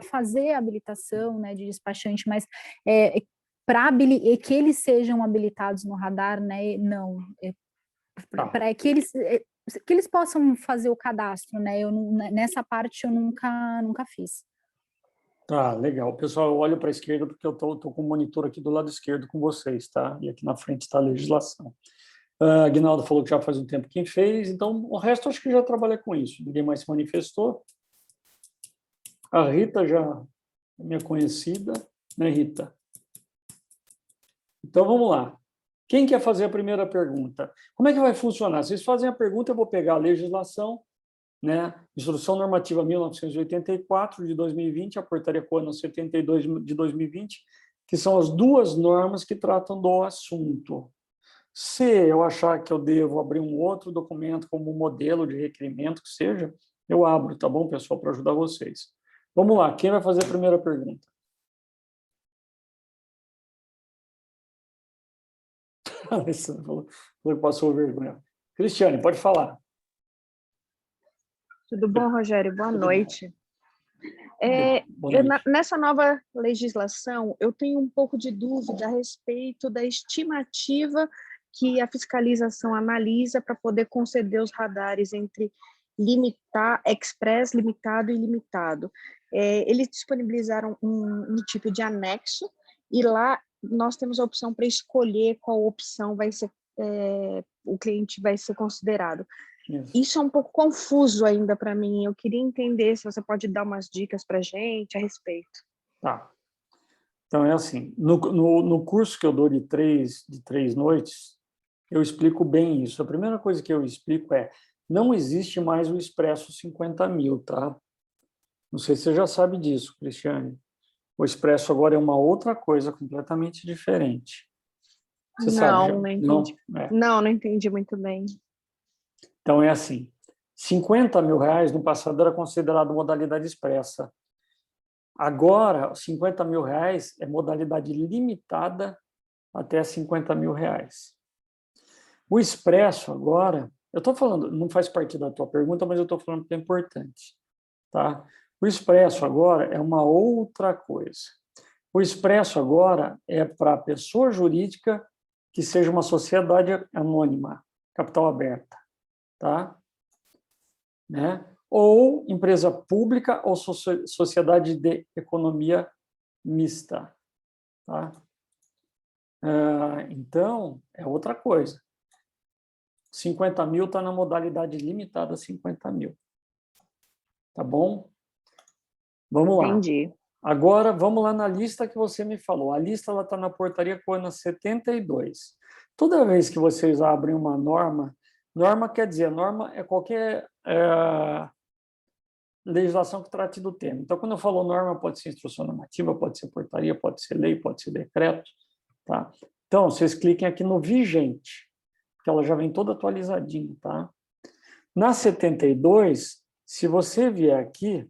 fazer a habilitação, né, de despachante, mas que eles sejam habilitados no radar, né, não. Para que eles possam fazer o cadastro, né? Nessa parte eu nunca fiz. Tá, legal. Pessoal, eu olho para a esquerda porque eu tô com o monitor aqui do lado esquerdo com vocês, tá? E aqui na frente está a legislação. Aguinaldo falou que já faz um tempo quem fez, então o resto acho que já trabalha com isso. Ninguém mais se manifestou. A Rita já é minha conhecida, né, Rita? Então vamos lá. Quem quer fazer a primeira pergunta? Como é que vai funcionar? Vocês fazem a pergunta, eu vou pegar a legislação, né? Instrução Normativa 1984 de 2020, a Portaria CONA 72 de 2020, que são as duas normas que tratam do assunto. Se eu achar que eu devo abrir um outro documento como modelo de requerimento, que seja, eu abro, tá bom, pessoal, para ajudar vocês. Vamos lá, quem vai fazer a primeira pergunta? A Alessandra falou que passou vergonha. Cristiane, pode falar. Tudo bom, Rogério? Boa noite. Boa noite. Nessa nova legislação, eu tenho um pouco de dúvida a respeito da estimativa que a fiscalização analisa para poder conceder os radares entre express, limitado e ilimitado. Eles disponibilizaram um tipo de anexo e lá nós temos a opção para escolher qual opção vai ser, o cliente vai ser considerado. Isso é um pouco confuso ainda para mim. Eu queria entender se você pode dar umas dicas para a gente a respeito. Tá. Então, é assim, no curso que eu dou de três noites, eu explico bem isso. A primeira coisa que eu explico não existe mais o Expresso 50.000, tá? Não sei se você já sabe disso, Cristiane. O Expresso agora é uma outra coisa completamente diferente. Você sabe? Não entendi. Não entendi muito bem. Então, é assim, R$50.000 no passado era considerado modalidade expressa. Agora, R$50.000 é modalidade limitada até R$50.000. O expresso agora, eu estou falando, não faz parte da tua pergunta, mas eu estou falando que é importante. Tá? O expresso agora é uma outra coisa. O expresso agora é para pessoa jurídica que seja uma sociedade anônima, capital aberta. Tá? Né? Ou empresa pública ou sociedade de economia mista. Tá? Então, é outra coisa. 50.000 está na modalidade limitada a 50.000. Tá bom? Vamos lá. Entendi. Agora, vamos lá na lista que você me falou. A lista está na Portaria CONA 72. Toda vez que vocês abrem uma norma, norma quer dizer, norma é qualquer legislação que trate do tema. Então, quando eu falo norma, pode ser instrução normativa, pode ser portaria, pode ser lei, pode ser decreto. Tá? Então, vocês cliquem aqui no vigente, que ela já vem toda atualizadinha. Tá? Na 72, se você vier aqui,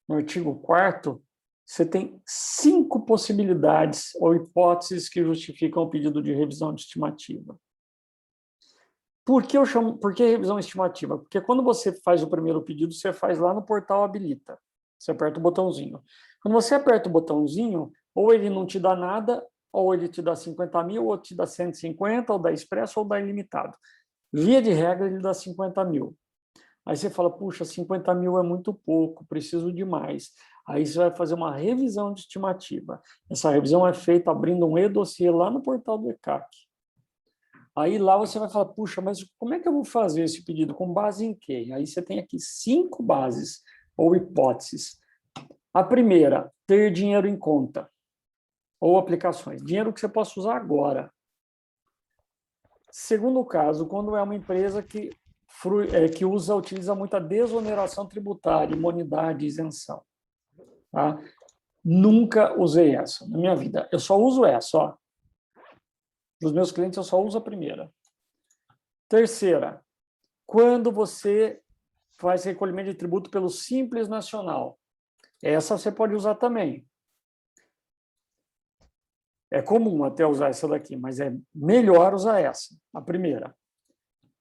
no artigo 4º, você tem 5 possibilidades ou hipóteses que justificam o pedido de revisão de estimativa. Por que revisão estimativa? Porque quando você faz o primeiro pedido, você faz lá no portal Habilita. Você aperta o botãozinho. Quando você aperta o botãozinho, ou ele não te dá nada, ou ele te dá 50.000, ou te dá 150, ou dá expresso, ou dá ilimitado. Via de regra, ele dá 50.000. Aí você fala, puxa, 50.000 é muito pouco, preciso de mais. Aí você vai fazer uma revisão de estimativa. Essa revisão é feita abrindo um e-dossiê lá no portal do ECAC. Aí lá você vai falar, puxa, mas como é que eu vou fazer esse pedido? Com base em quê? Aí você tem aqui 5 bases ou hipóteses. A primeira, ter dinheiro em conta ou aplicações. Dinheiro que você possa usar agora. Segundo caso, quando é uma empresa que utiliza muita desoneração tributária, imunidade, isenção. Tá? Nunca usei essa na minha vida. Eu só uso essa, ó. Para os meus clientes, eu só uso a primeira. Terceira, quando você faz recolhimento de tributo pelo Simples Nacional. Essa você pode usar também. É comum até usar essa daqui, mas é melhor usar essa, a primeira.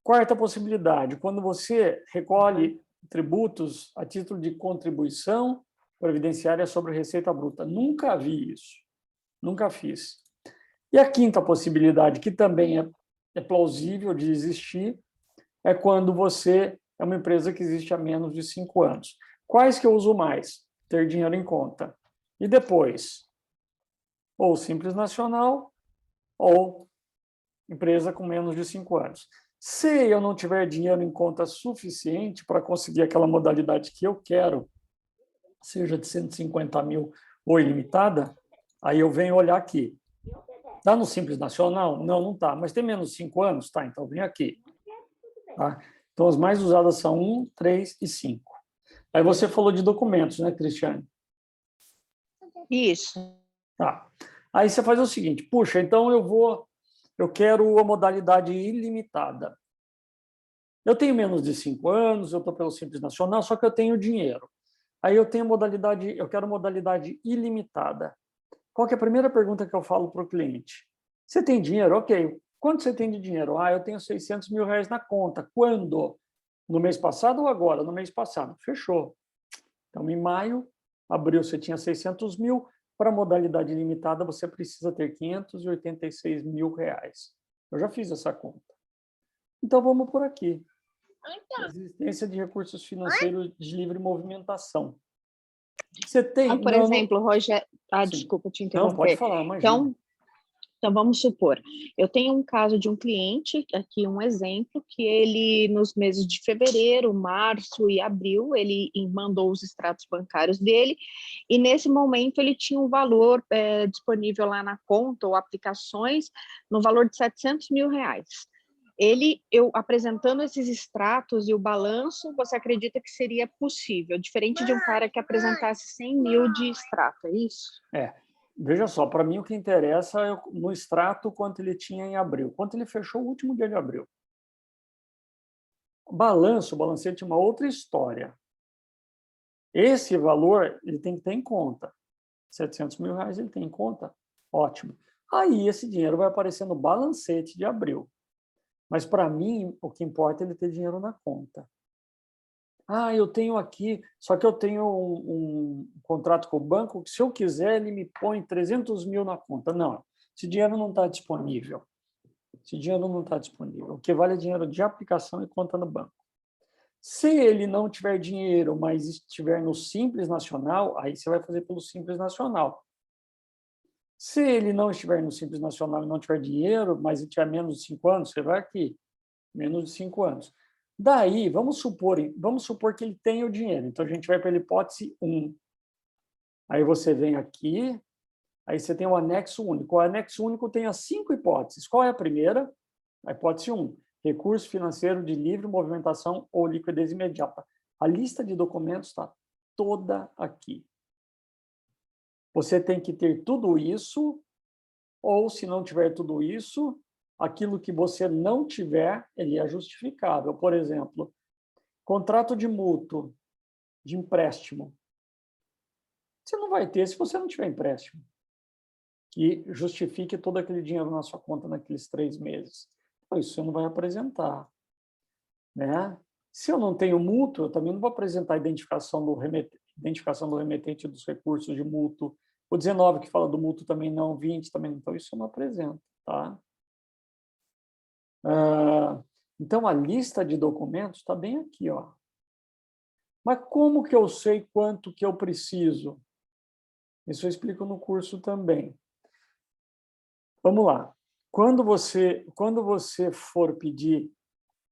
Quarta possibilidade, quando você recolhe tributos a título de contribuição previdenciária sobre receita bruta. Nunca vi isso. Nunca fiz. E a quinta possibilidade, que também é plausível de existir, é quando você é uma empresa que existe há menos de 5 anos. Quais que eu uso mais? Ter dinheiro em conta. E depois, ou Simples Nacional, ou empresa com menos de 5 anos. Se eu não tiver dinheiro em conta suficiente para conseguir aquela modalidade que eu quero, seja de 150 mil ou ilimitada, aí eu venho olhar aqui. Está no Simples Nacional? Não, não está. Mas tem menos de 5 anos? Tá, então vem aqui. Tá? Então, as mais usadas são 1, 3 e 5. Aí você falou de documentos, né, Cristiane? Isso. Tá. Aí você faz o seguinte, puxa, então eu quero a modalidade ilimitada. Eu tenho menos de 5 anos, eu estou pelo Simples Nacional, só que eu tenho dinheiro. Aí eu quero modalidade ilimitada. Qual que é a primeira pergunta que eu falo para o cliente? Você tem dinheiro? Ok. Quanto você tem de dinheiro? Eu tenho 600 mil reais na conta. Quando? No mês passado ou agora? No mês passado. Fechou. Então, em maio, abril, você tinha 600 mil. Para a modalidade ilimitada, você precisa ter 586 mil reais. Eu já fiz essa conta. Então, vamos por aqui. Existência de recursos financeiros de livre movimentação. Você tem... Então, por exemplo, Rogério... Sim. Desculpa te interromper. Não, pode falar, imagina. Então, vamos supor, eu tenho um caso de um cliente, aqui um exemplo, que ele, nos meses de fevereiro, março e abril, ele mandou os extratos bancários dele, e nesse momento ele tinha um valor disponível lá na conta, ou aplicações, no valor de 700 mil reais. Eu apresentando esses extratos e o balanço, você acredita que seria possível, diferente de um cara que apresentasse 100 mil de extrato, é isso? Veja só, para mim o que interessa é no extrato quanto ele tinha em abril, quanto ele fechou o último dia de abril. O balancete é uma outra história. Esse valor ele tem que ter em conta. 700 mil reais ele tem em conta? Ótimo. Aí esse dinheiro vai aparecer no balancete de abril. Mas para mim o que importa é ele ter dinheiro na conta. Eu tenho aqui, só que eu tenho um contrato com o banco que, se eu quiser, ele me põe 300 mil na conta. Não, esse dinheiro não está disponível. Esse dinheiro não está disponível. O que vale é dinheiro de aplicação e conta no banco. Se ele não tiver dinheiro, mas estiver no Simples Nacional, aí você vai fazer pelo Simples Nacional. Se ele não estiver no Simples Nacional e não tiver dinheiro, mas ele tiver menos de 5 anos, você vai aqui, menos de 5 anos. Daí, vamos supor que ele tem o dinheiro. Então, a gente vai para a hipótese 1. Aí você vem aqui, aí você tem o anexo único. O anexo único tem as 5 hipóteses. Qual é a primeira? A hipótese 1. Recurso financeiro de livre movimentação ou liquidez imediata. A lista de documentos está toda aqui. Você tem que ter tudo isso, ou se não tiver tudo isso, aquilo que você não tiver, ele é justificável. Por exemplo, contrato de mútuo, de empréstimo. Você não vai ter se você não tiver empréstimo, que justifique todo aquele dinheiro na sua conta naqueles 3 meses. Então, isso você não vai apresentar. Né? Se eu não tenho mútuo, eu também não vou apresentar a identificação do remetente dos recursos de mútuo. O 19, que fala do mútuo, também não. 20 também não. Então, isso eu não apresento. Tá? Então, a lista de documentos está bem aqui. Ó. Mas como que eu sei quanto que eu preciso? Isso eu explico no curso também. Vamos lá. Quando você for pedir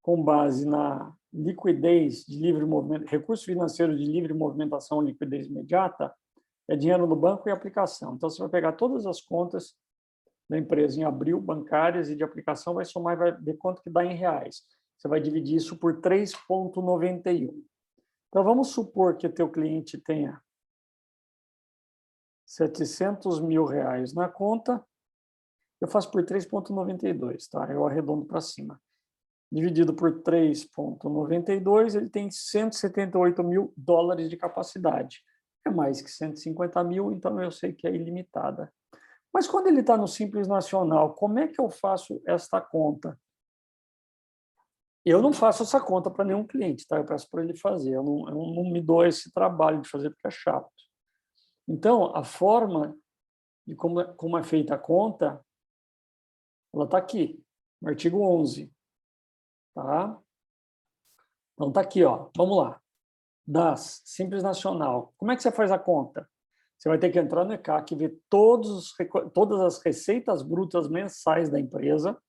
com base na liquidez de livre movimento, recurso financeiro de livre movimentação, liquidez imediata, é dinheiro no banco e aplicação. Então, você vai pegar todas as contas da empresa em abril, bancárias e de aplicação, vai somar e vai ver quanto que dá em reais. Você vai dividir isso por 3,91. Então, vamos supor que o teu cliente tenha 700 mil reais na conta, eu faço por 3,92, tá? Eu arredondo para cima. Dividido por 3,92, ele tem 178 mil dólares de capacidade. É mais que 150 mil, então eu sei que é ilimitada. Mas quando ele está no Simples Nacional, como é que eu faço esta conta? Eu não faço essa conta para nenhum cliente, tá? Eu peço para ele fazer. Eu não me dou esse trabalho de fazer porque é chato. Então, a forma de como é feita a conta, ela está aqui, no artigo 11. Tá? Então, está aqui, ó. Vamos lá. DAS, Simples Nacional. Como é que você faz a conta? Você vai ter que entrar no ECAC e ver todas as receitas brutas mensais da empresa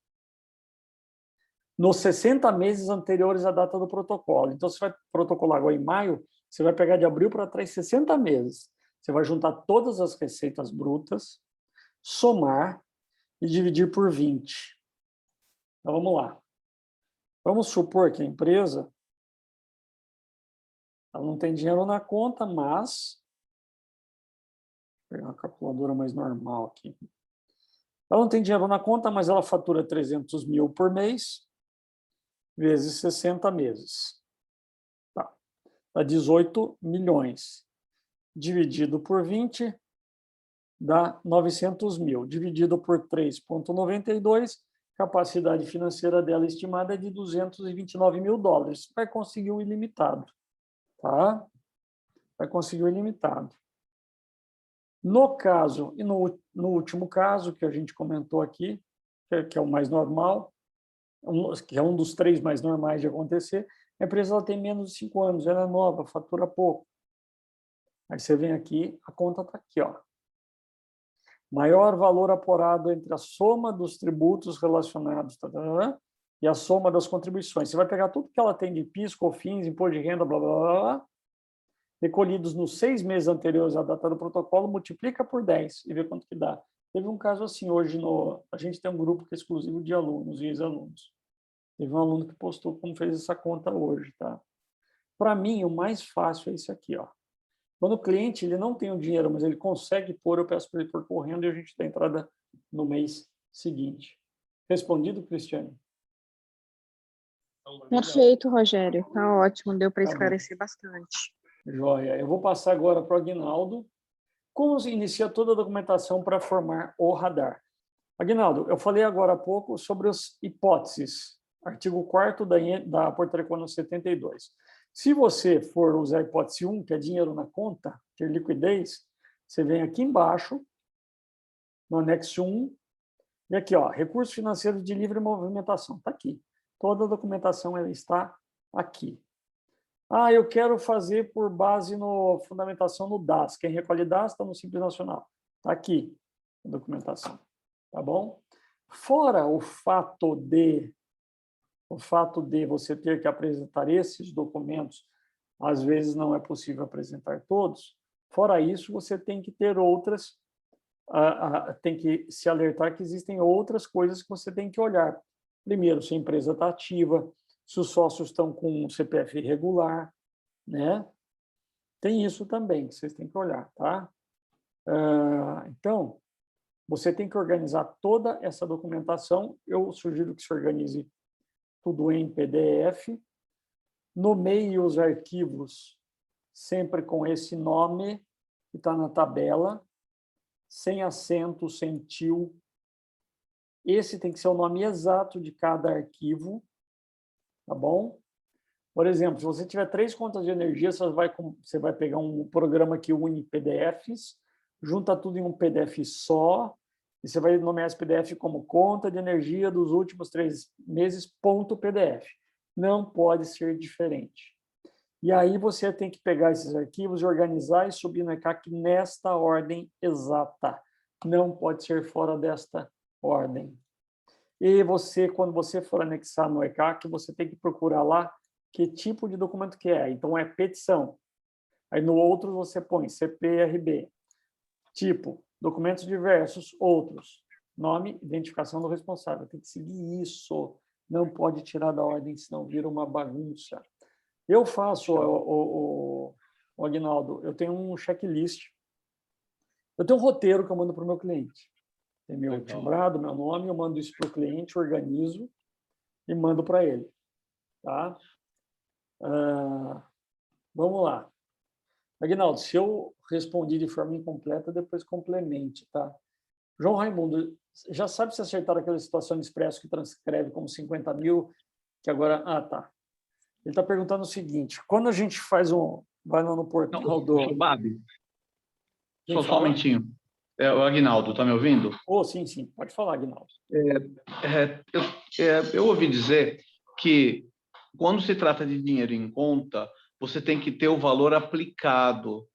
nos 60 meses anteriores à data do protocolo. Então, você vai protocolar agora em maio, você vai pegar de abril para trás 60 meses. Você vai juntar todas as receitas brutas, somar e dividir por 20. Então, vamos lá. Vamos supor que a empresa ela não tem dinheiro na conta, mas... Vou pegar uma calculadora mais normal aqui. Ela não tem dinheiro na conta, mas ela fatura 300 mil por mês, vezes 60 meses. Tá. Dá 18 milhões. Dividido por 20, dá 900 mil. Dividido por 3,92, capacidade financeira dela estimada é de 229 mil dólares. Vai conseguir o ilimitado. Tá? Vai conseguir o ilimitado. No caso, e no último caso, que a gente comentou aqui, que é o mais normal, que é um dos 3 mais normais de acontecer, a empresa ela tem menos de 5 anos, ela é nova, fatura pouco. Aí você vem aqui, a conta está aqui, ó. Maior valor apurado entre a soma dos tributos relacionados e a soma das contribuições. Você vai pegar tudo que ela tem de PIS, COFINS, imposto de renda, blá, blá, blá, blá, recolhidos nos 6 meses anteriores à data do protocolo, multiplica por 10 e vê quanto que dá. Teve um caso assim, hoje a gente tem um grupo que é exclusivo de alunos e ex-alunos. Teve um aluno que postou como fez essa conta hoje. Tá? Para mim, o mais fácil é isso aqui. Ó. Quando o cliente ele não tem o dinheiro, mas ele consegue pôr, eu peço para ele pôr correndo e a gente dá entrada no mês seguinte. Respondido, Cristiane? Perfeito, Rogério. Tá ótimo, deu para Tá esclarecer bastante. Joia. Eu vou passar agora para o Aguinaldo. Como se inicia toda a documentação para formar o radar? Aguinaldo, eu falei agora há pouco sobre as hipóteses, artigo 4º da Portaria 472. Se você for usar a hipótese 1, que é dinheiro na conta, ter liquidez, você vem aqui embaixo, no anexo 1, e aqui, ó, recursos financeiros de livre movimentação, está aqui. Toda a documentação ela está aqui. Ah, eu quero fazer por base no fundamentação no DAS. Quem recolhe DAS está no Simples Nacional. Está aqui a documentação. Tá bom? Fora o fato de você ter que apresentar esses documentos, às vezes não é possível apresentar todos. Fora isso, você tem que ter outras, tem que se alertar que existem outras coisas que você tem que olhar. Primeiro, se a empresa está ativa, se os sócios estão com um CPF irregular, né? Tem isso também que vocês têm que olhar, tá? Então, você tem que organizar toda essa documentação. Eu sugiro que se organize tudo em PDF. Nomeie os arquivos sempre com esse nome que está na tabela, sem acento, sem tio. Esse tem que ser o nome exato de cada arquivo. Tá bom? Por exemplo, se você tiver 3 contas de energia, você vai pegar um programa que une PDFs, junta tudo em um PDF só, e você vai nomear esse PDF como conta de energia dos últimos 3 meses, .pdf. Não pode ser diferente. E aí você tem que pegar esses arquivos, organizar e subir no ECAC nesta ordem exata. Não pode ser fora desta ordem. E você, quando você for anexar no ECAC, você tem que procurar lá que tipo de documento que é. Então, é petição. Aí, no outro, você põe CPRB. Tipo, documentos diversos, outros. Nome, identificação do responsável. Tem que seguir isso. Não pode tirar da ordem, senão vira uma bagunça. Eu faço, o Aguinaldo, eu tenho um checklist. Eu tenho um roteiro que eu mando para o meu cliente. Tem meu timbrado, meu nome, eu mando isso para o cliente, organizo e mando para ele. Tá? Vamos lá. Aguinaldo, se eu respondi de forma incompleta, depois complemente. Tá? João Raimundo, já sabe se acertaram aquela situação de expresso que transcreve como 50 mil, que agora... Ah, tá. Ele está perguntando o seguinte, quando a gente faz vai lá no portal do... Quem Só um fala? momentinho. É o Aguinaldo, está me ouvindo? Oh, sim, sim. Pode falar, Aguinaldo. Eu ouvi dizer que quando se trata de dinheiro em conta, você tem que ter o valor aplicado.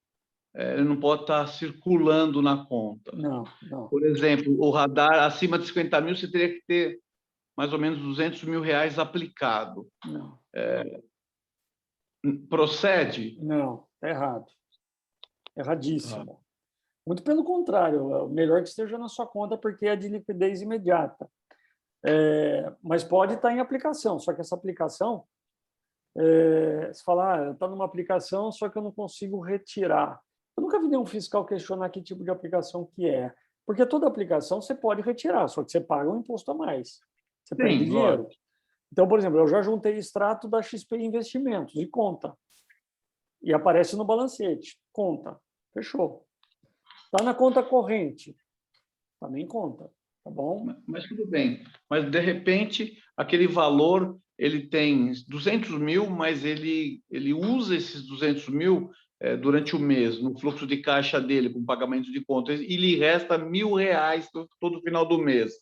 Ele não pode estar circulando na conta. Não, não. Por exemplo, o radar acima de 50 mil, você teria que ter mais ou menos 200 mil reais aplicado. Não. Procede? Não, está errado. Ah. Erradíssimo. Muito pelo contrário, melhor que esteja na sua conta, porque é de liquidez imediata. Mas pode estar em aplicação, só que essa aplicação, se falar, está numa aplicação, só que eu não consigo retirar. Eu nunca vi nenhum fiscal questionar que tipo de aplicação que é, porque toda aplicação você pode retirar, só que você paga um imposto a mais. Você perde dinheiro. Lógico. Então, por exemplo, eu já juntei extrato da XP Investimentos e conta. E aparece no balancete. Conta. Fechou. Está na conta corrente. Também conta. Tá bom? Mas tudo bem. Mas, de repente, aquele valor, ele tem 200 mil, mas ele usa esses 200 mil durante o mês, no fluxo de caixa dele, com pagamento de contas, e lhe resta R$1.000 todo final do mês.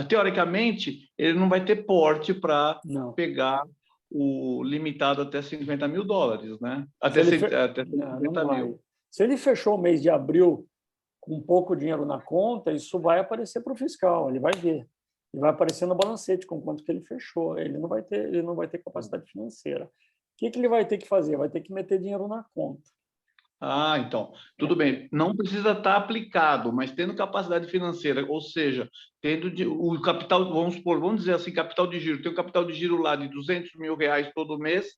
Teoricamente, ele não vai ter porte para pegar o limitado até $50 mil, né? Até 50 mil. Se ele fechou o mês de abril com pouco dinheiro na conta, isso vai aparecer para o fiscal, ele vai ver. Ele vai aparecer no balancete com quanto que ele fechou. Ele não vai ter capacidade financeira. O que ele vai ter que fazer? Vai ter que meter dinheiro na conta. Ah, então, tudo bem. Não precisa estar aplicado, mas tendo capacidade financeira, ou seja, tendo o capital, vamos dizer assim, capital de giro. Tem o capital de giro lá de R$200 mil todo mês,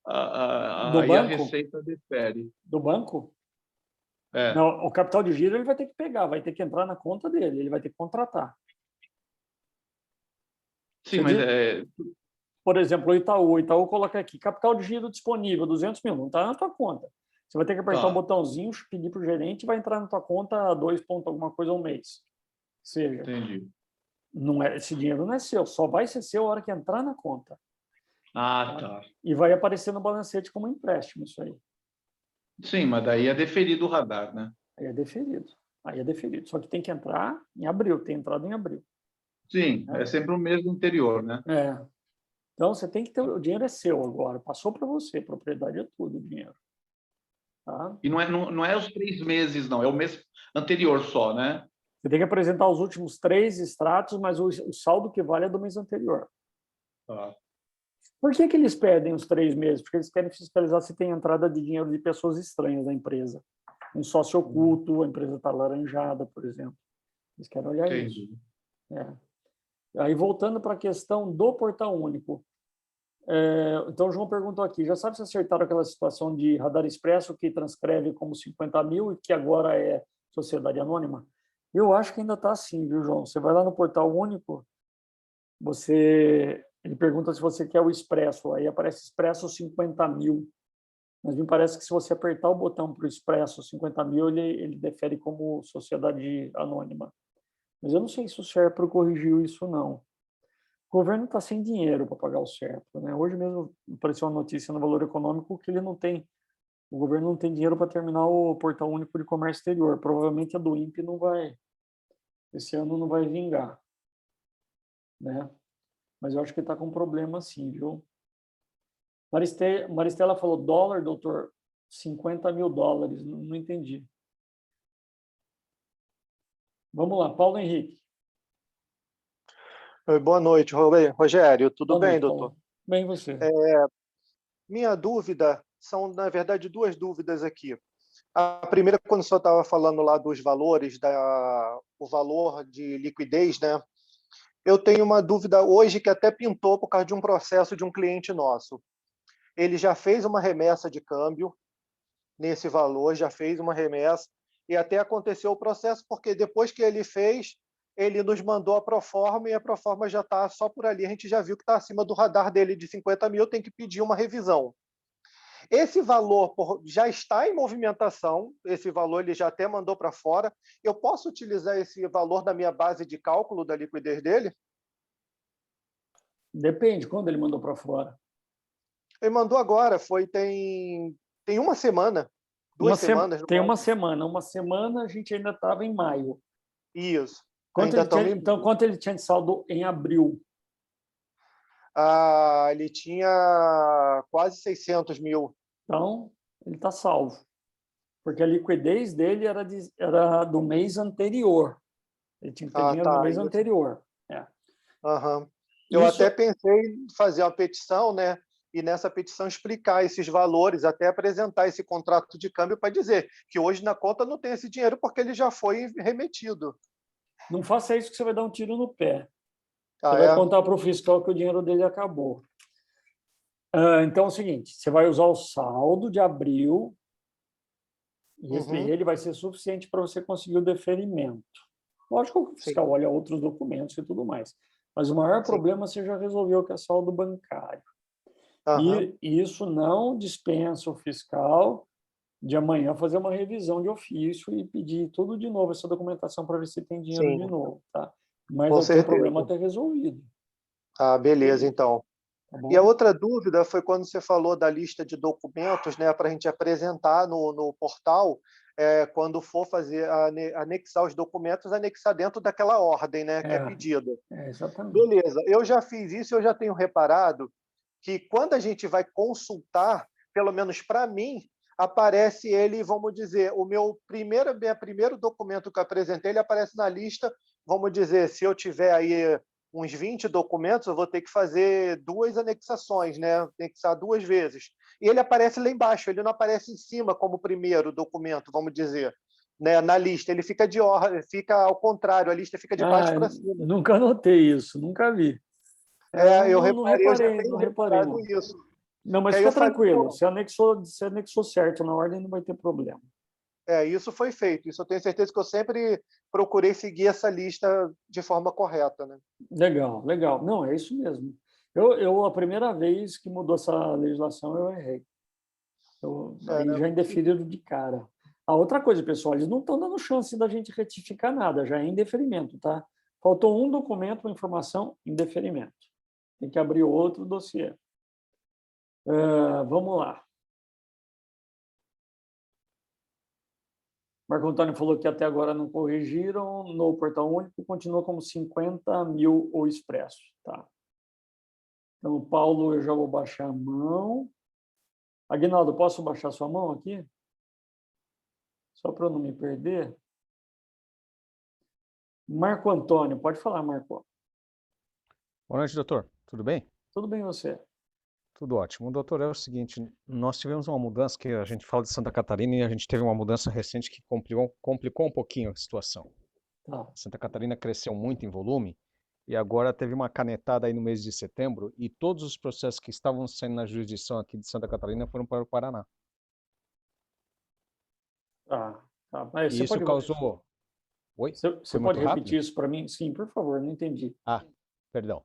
aí a receita difere. Do banco? É. Não, o capital de giro ele vai ter que pegar, vai ter que entrar na conta dele, ele vai ter que contratar. Sim, mas por exemplo, o Itaú coloca aqui, capital de giro disponível, 200 mil, não está na tua conta. Você vai ter que apertar o botãozinho, pedir para o gerente e vai entrar na tua conta 2 pontos alguma coisa ao mês. Ou seja, entendi. Esse dinheiro não é seu, só vai ser seu a hora que entrar na conta. Ah, tá. E vai aparecer no balancete como empréstimo isso aí. Sim, mas daí é deferido o radar, né? Aí é deferido. Só que tem que entrar em abril, tem entrado em abril. Sim, é sempre o mês anterior, né? Então, você tem que ter... O dinheiro é seu agora, passou para você, propriedade é tudo, o dinheiro. Tá? E não é os 3 meses, não, é o mês anterior só, né? Você tem que apresentar os últimos 3 extratos, mas o saldo que vale é do mês anterior. Tá. Por que eles pedem os 3 meses? Porque eles querem fiscalizar se tem entrada de dinheiro de pessoas estranhas na empresa. Um sócio oculto, a empresa está laranjada, por exemplo. Eles querem olhar isso. Aí, voltando para a questão do portal único. Então, o João perguntou aqui, já sabe se acertaram aquela situação de Radar Expresso que transcreve como 50 mil e que agora é sociedade anônima? Eu acho que ainda está assim, viu, João? Você vai lá no portal único, ele pergunta se você quer o Expresso, aí aparece Expresso 50 mil. Mas me parece que se você apertar o botão para o Expresso 50 mil, ele defere como sociedade anônima. Mas eu não sei se o SERPRO corrigiu isso, não. O governo está sem dinheiro para pagar o SERPRO, né? Hoje mesmo apareceu uma notícia no Valor Econômico que o governo não tem dinheiro para terminar o Portal Único de Comércio Exterior. Provavelmente a do INPE esse ano não vai vingar, né? Mas eu acho que está com problema sim, viu? Maristela falou dólar, doutor, 50 mil dólares, não entendi. Vamos lá, Paulo Henrique. Boa noite, Rogério. Tudo bem, doutor? Paulo. Bem, você. Minha dúvida são, na verdade, 2 dúvidas aqui. A primeira, quando o senhor estava falando lá dos valores, o valor de liquidez, né? Eu tenho uma dúvida hoje que até pintou por causa de um processo de um cliente nosso. Ele já fez uma remessa de câmbio nesse valor, já fez uma remessa, e até aconteceu o processo, porque depois que ele fez, ele nos mandou a proforma, e a proforma já está só por ali, a gente já viu que está acima do radar dele de 50 mil, tem que pedir uma revisão. Esse valor já está em movimentação, esse valor ele já até mandou para fora. Eu posso utilizar esse valor da minha base de cálculo da liquidez dele? Depende, quando ele mandou para fora? Ele mandou agora, tem uma semana. Duas semanas? Tem uma semana. Uma semana a gente ainda estava em maio. Isso. Então, quanto ele tinha de saldo em abril? Ele tinha quase 600 mil. Então, ele está salvo. Porque a liquidez dele era do mês anterior. Ele tinha que ter dinheiro no mês anterior. Uhum. Eu até pensei em fazer uma petição, né? E nessa petição explicar esses valores, até apresentar esse contrato de câmbio para dizer que hoje na conta não tem esse dinheiro porque ele já foi remetido. Não faça isso que você vai dar um tiro no pé. Você vai contar para o fiscal que o dinheiro dele acabou. Então é o seguinte, você vai usar o saldo de abril e ele vai ser suficiente para você conseguir o deferimento. Lógico que o fiscal olha outros documentos e tudo mais. Mas o maior problema você já resolveu, que é saldo bancário. E isso não dispensa o fiscal de amanhã fazer uma revisão de ofício e pedir tudo de novo, essa documentação, para ver se tem dinheiro de novo. Tá? Mas o problema está resolvido. Beleza, então. Tá bom? E a outra dúvida foi quando você falou da lista de documentos, né, para a gente apresentar no portal, quando for fazer anexar os documentos, anexar dentro daquela ordem, né, que é pedida. Exatamente. Beleza, eu já fiz isso, eu já tenho reparado que quando a gente vai consultar, pelo menos para mim, aparece ele, vamos dizer, o meu primeiro documento que eu apresentei, ele aparece na lista, vamos dizer, se eu tiver aí uns 20 documentos, eu vou ter que fazer 2 anexações, né? Anexar 2 vezes. E ele aparece lá embaixo, ele não aparece em cima como primeiro documento, vamos dizer, né? Na lista. Ele fica fica ao contrário, a lista fica de baixo para cima. Nunca notei isso, nunca vi. Eu reparei, eu já tenho reparado isso. Não, mas fica tranquilo, se anexou certo na ordem, não vai ter problema. Isso foi feito. Isso eu tenho certeza que eu sempre procurei seguir essa lista de forma correta, né? Legal, legal. Não, é isso mesmo. A primeira vez que mudou essa legislação, eu errei. Aí já indeferido de cara. A outra coisa, pessoal, eles não estão dando chance da gente retificar nada, já é indeferimento, tá? Faltou um documento, uma informação, indeferimento. Tem que abrir outro dossiê. Vamos lá. Marco Antônio falou que até agora não corrigiram, no portal único continua como 50 mil o expresso. Tá. Então, Paulo, eu já vou baixar a mão. Aguinaldo, posso baixar sua mão aqui? Só para eu não me perder. Marco Antônio, pode falar, Marco. Boa noite, doutor. Tudo bem? Tudo bem, você? Tudo ótimo. Doutor, é o seguinte, nós tivemos uma mudança, que a gente fala de Santa Catarina, e a gente teve uma mudança recente que complicou um pouquinho a situação. Santa Catarina cresceu muito em volume, e agora teve uma canetada aí no mês de setembro, e todos os processos que estavam saindo na jurisdição aqui de Santa Catarina foram para o Paraná. Mas e isso causou... Oi? Você pode repetir isso para mim? Sim, por favor, não entendi. Perdão.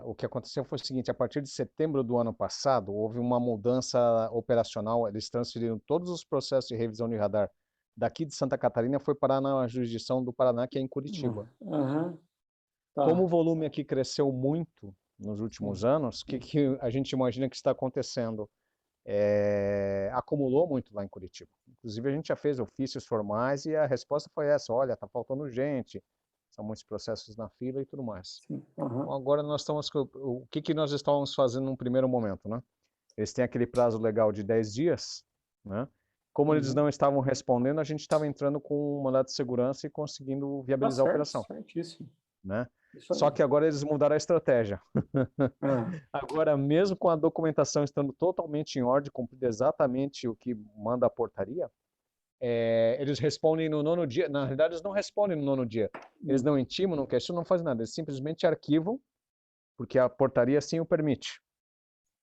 O que aconteceu foi o seguinte, a partir de setembro do ano passado, houve uma mudança operacional, eles transferiram todos os processos de revisão de radar daqui de Santa Catarina, foi parar na jurisdição do Paraná, que é em Curitiba. Como o volume aqui cresceu muito nos últimos anos, o que a gente imagina que está acontecendo? Acumulou muito lá em Curitiba. Inclusive, a gente já fez ofícios formais e a resposta foi essa, olha, está faltando gente, são muitos processos na fila e tudo mais. Então, agora nós estamos... O que nós estávamos fazendo num primeiro momento, né? Eles têm aquele prazo legal de 10 dias, né? Como eles não estavam respondendo, a gente estava entrando com um mandado de segurança e conseguindo viabilizar a operação. Certíssimo. Né? Só que agora eles mudaram a estratégia. Agora, mesmo com a documentação estando totalmente em ordem, cumprindo exatamente o que manda a portaria, eles respondem no 9º dia. Na realidade, eles não respondem no 9º dia. Eles não intimam, não questionam, não fazem nada. Eles simplesmente arquivam, porque a portaria assim o permite.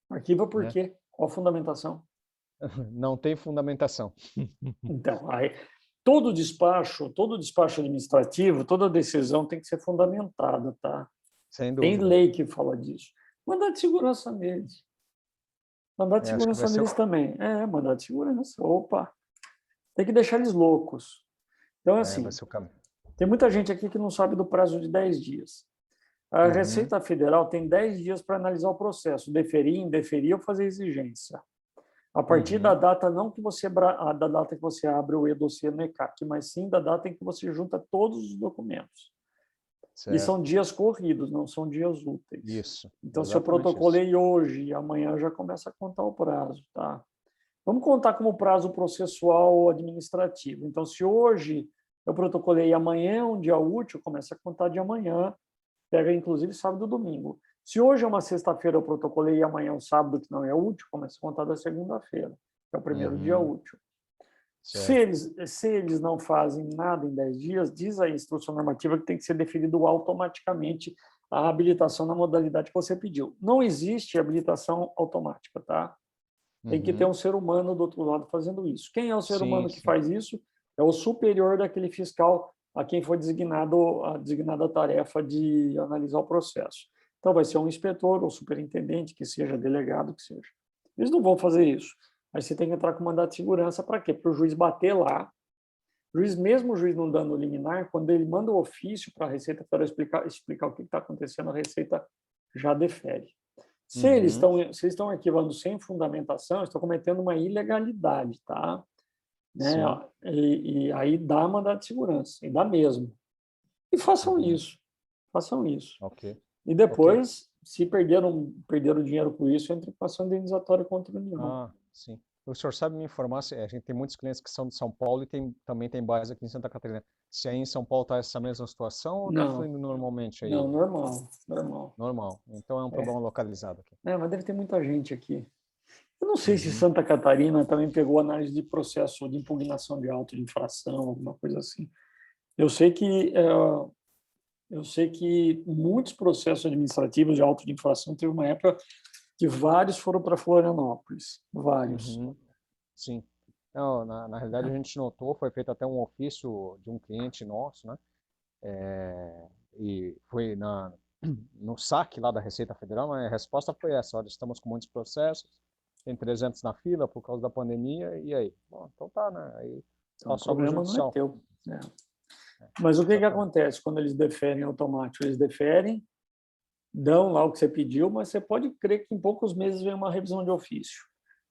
Arquiva por quê? Qual a fundamentação? Não tem fundamentação. Então, todo despacho administrativo, toda decisão tem que ser fundamentada, tá? Sem dúvida. Tem lei que fala disso. Mandado de segurança neles. Mandado de segurança neles também. Mandado de segurança. Opa! Tem que deixar eles loucos. Então, assim, tem muita gente aqui que não sabe do prazo de 10 dias. A Receita Federal tem 10 dias para analisar o processo, deferir, indeferir ou fazer exigência. A partir da data, não que você, da data que você abre o e-dossiê no ECAC, mas sim da data em que você junta todos os documentos. Certo. E são dias corridos, não são dias úteis. Isso. Então, se eu protocolei hoje, amanhã já começa a contar o prazo, tá? Vamos contar como prazo processual ou administrativo. Então, se hoje eu protocolei amanhã é um dia útil, começa a contar de amanhã, pega inclusive sábado e domingo. Se hoje é uma sexta-feira eu protocolei e amanhã é um sábado que não é útil, começa a contar da segunda-feira, que é o primeiro dia útil. Se eles não fazem nada em 10 dias, diz a instrução normativa que tem que ser definido automaticamente a habilitação na modalidade que você pediu. Não existe habilitação automática, tá? Tem que ter um ser humano do outro lado fazendo isso. Quem é o ser humano que faz isso? É o superior daquele fiscal a quem foi designada a tarefa de analisar o processo. Então, vai ser um inspetor ou superintendente, que seja delegado, que seja. Eles não vão fazer isso. Aí você tem que entrar com mandato de segurança para quê? Para o juiz bater lá. Mesmo o juiz não dando o liminar, quando ele manda o ofício para a Receita Federal explicar o que está acontecendo, a Receita já defere. Se eles estão arquivando sem fundamentação, estão cometendo uma ilegalidade, tá? Né? E aí dá mandato de segurança, e dá mesmo. E façam isso. Façam isso. Ok. E depois, se perderam dinheiro com isso, entre com ação indenizatória contra a União. Ah, sim. O senhor sabe me informar, a gente tem muitos clientes que são de São Paulo e também tem base aqui em Santa Catarina. Se aí em São Paulo está essa mesma situação ou está fluindo normalmente aí? Não, normal. Normal. Então é um problema localizado aqui. Mas deve ter muita gente aqui. Eu não sei se Santa Catarina também pegou análise de processo de impugnação de auto de infração, alguma coisa assim. Eu sei que muitos processos administrativos de auto de infração teve uma época que vários foram para Florianópolis, vários. Sim. Não, na realidade, a gente notou, foi feito até um ofício de um cliente nosso, né? E foi no saque lá da Receita Federal, mas a resposta foi essa: olha, estamos com muitos processos, tem 300 na fila por causa da pandemia, e aí? Bom, então tá, né? Aí então, o problema não é teu. Mas o que acontece quando eles deferem automático? Eles deferem, dão lá o que você pediu, mas você pode crer que em poucos meses vem uma revisão de ofício.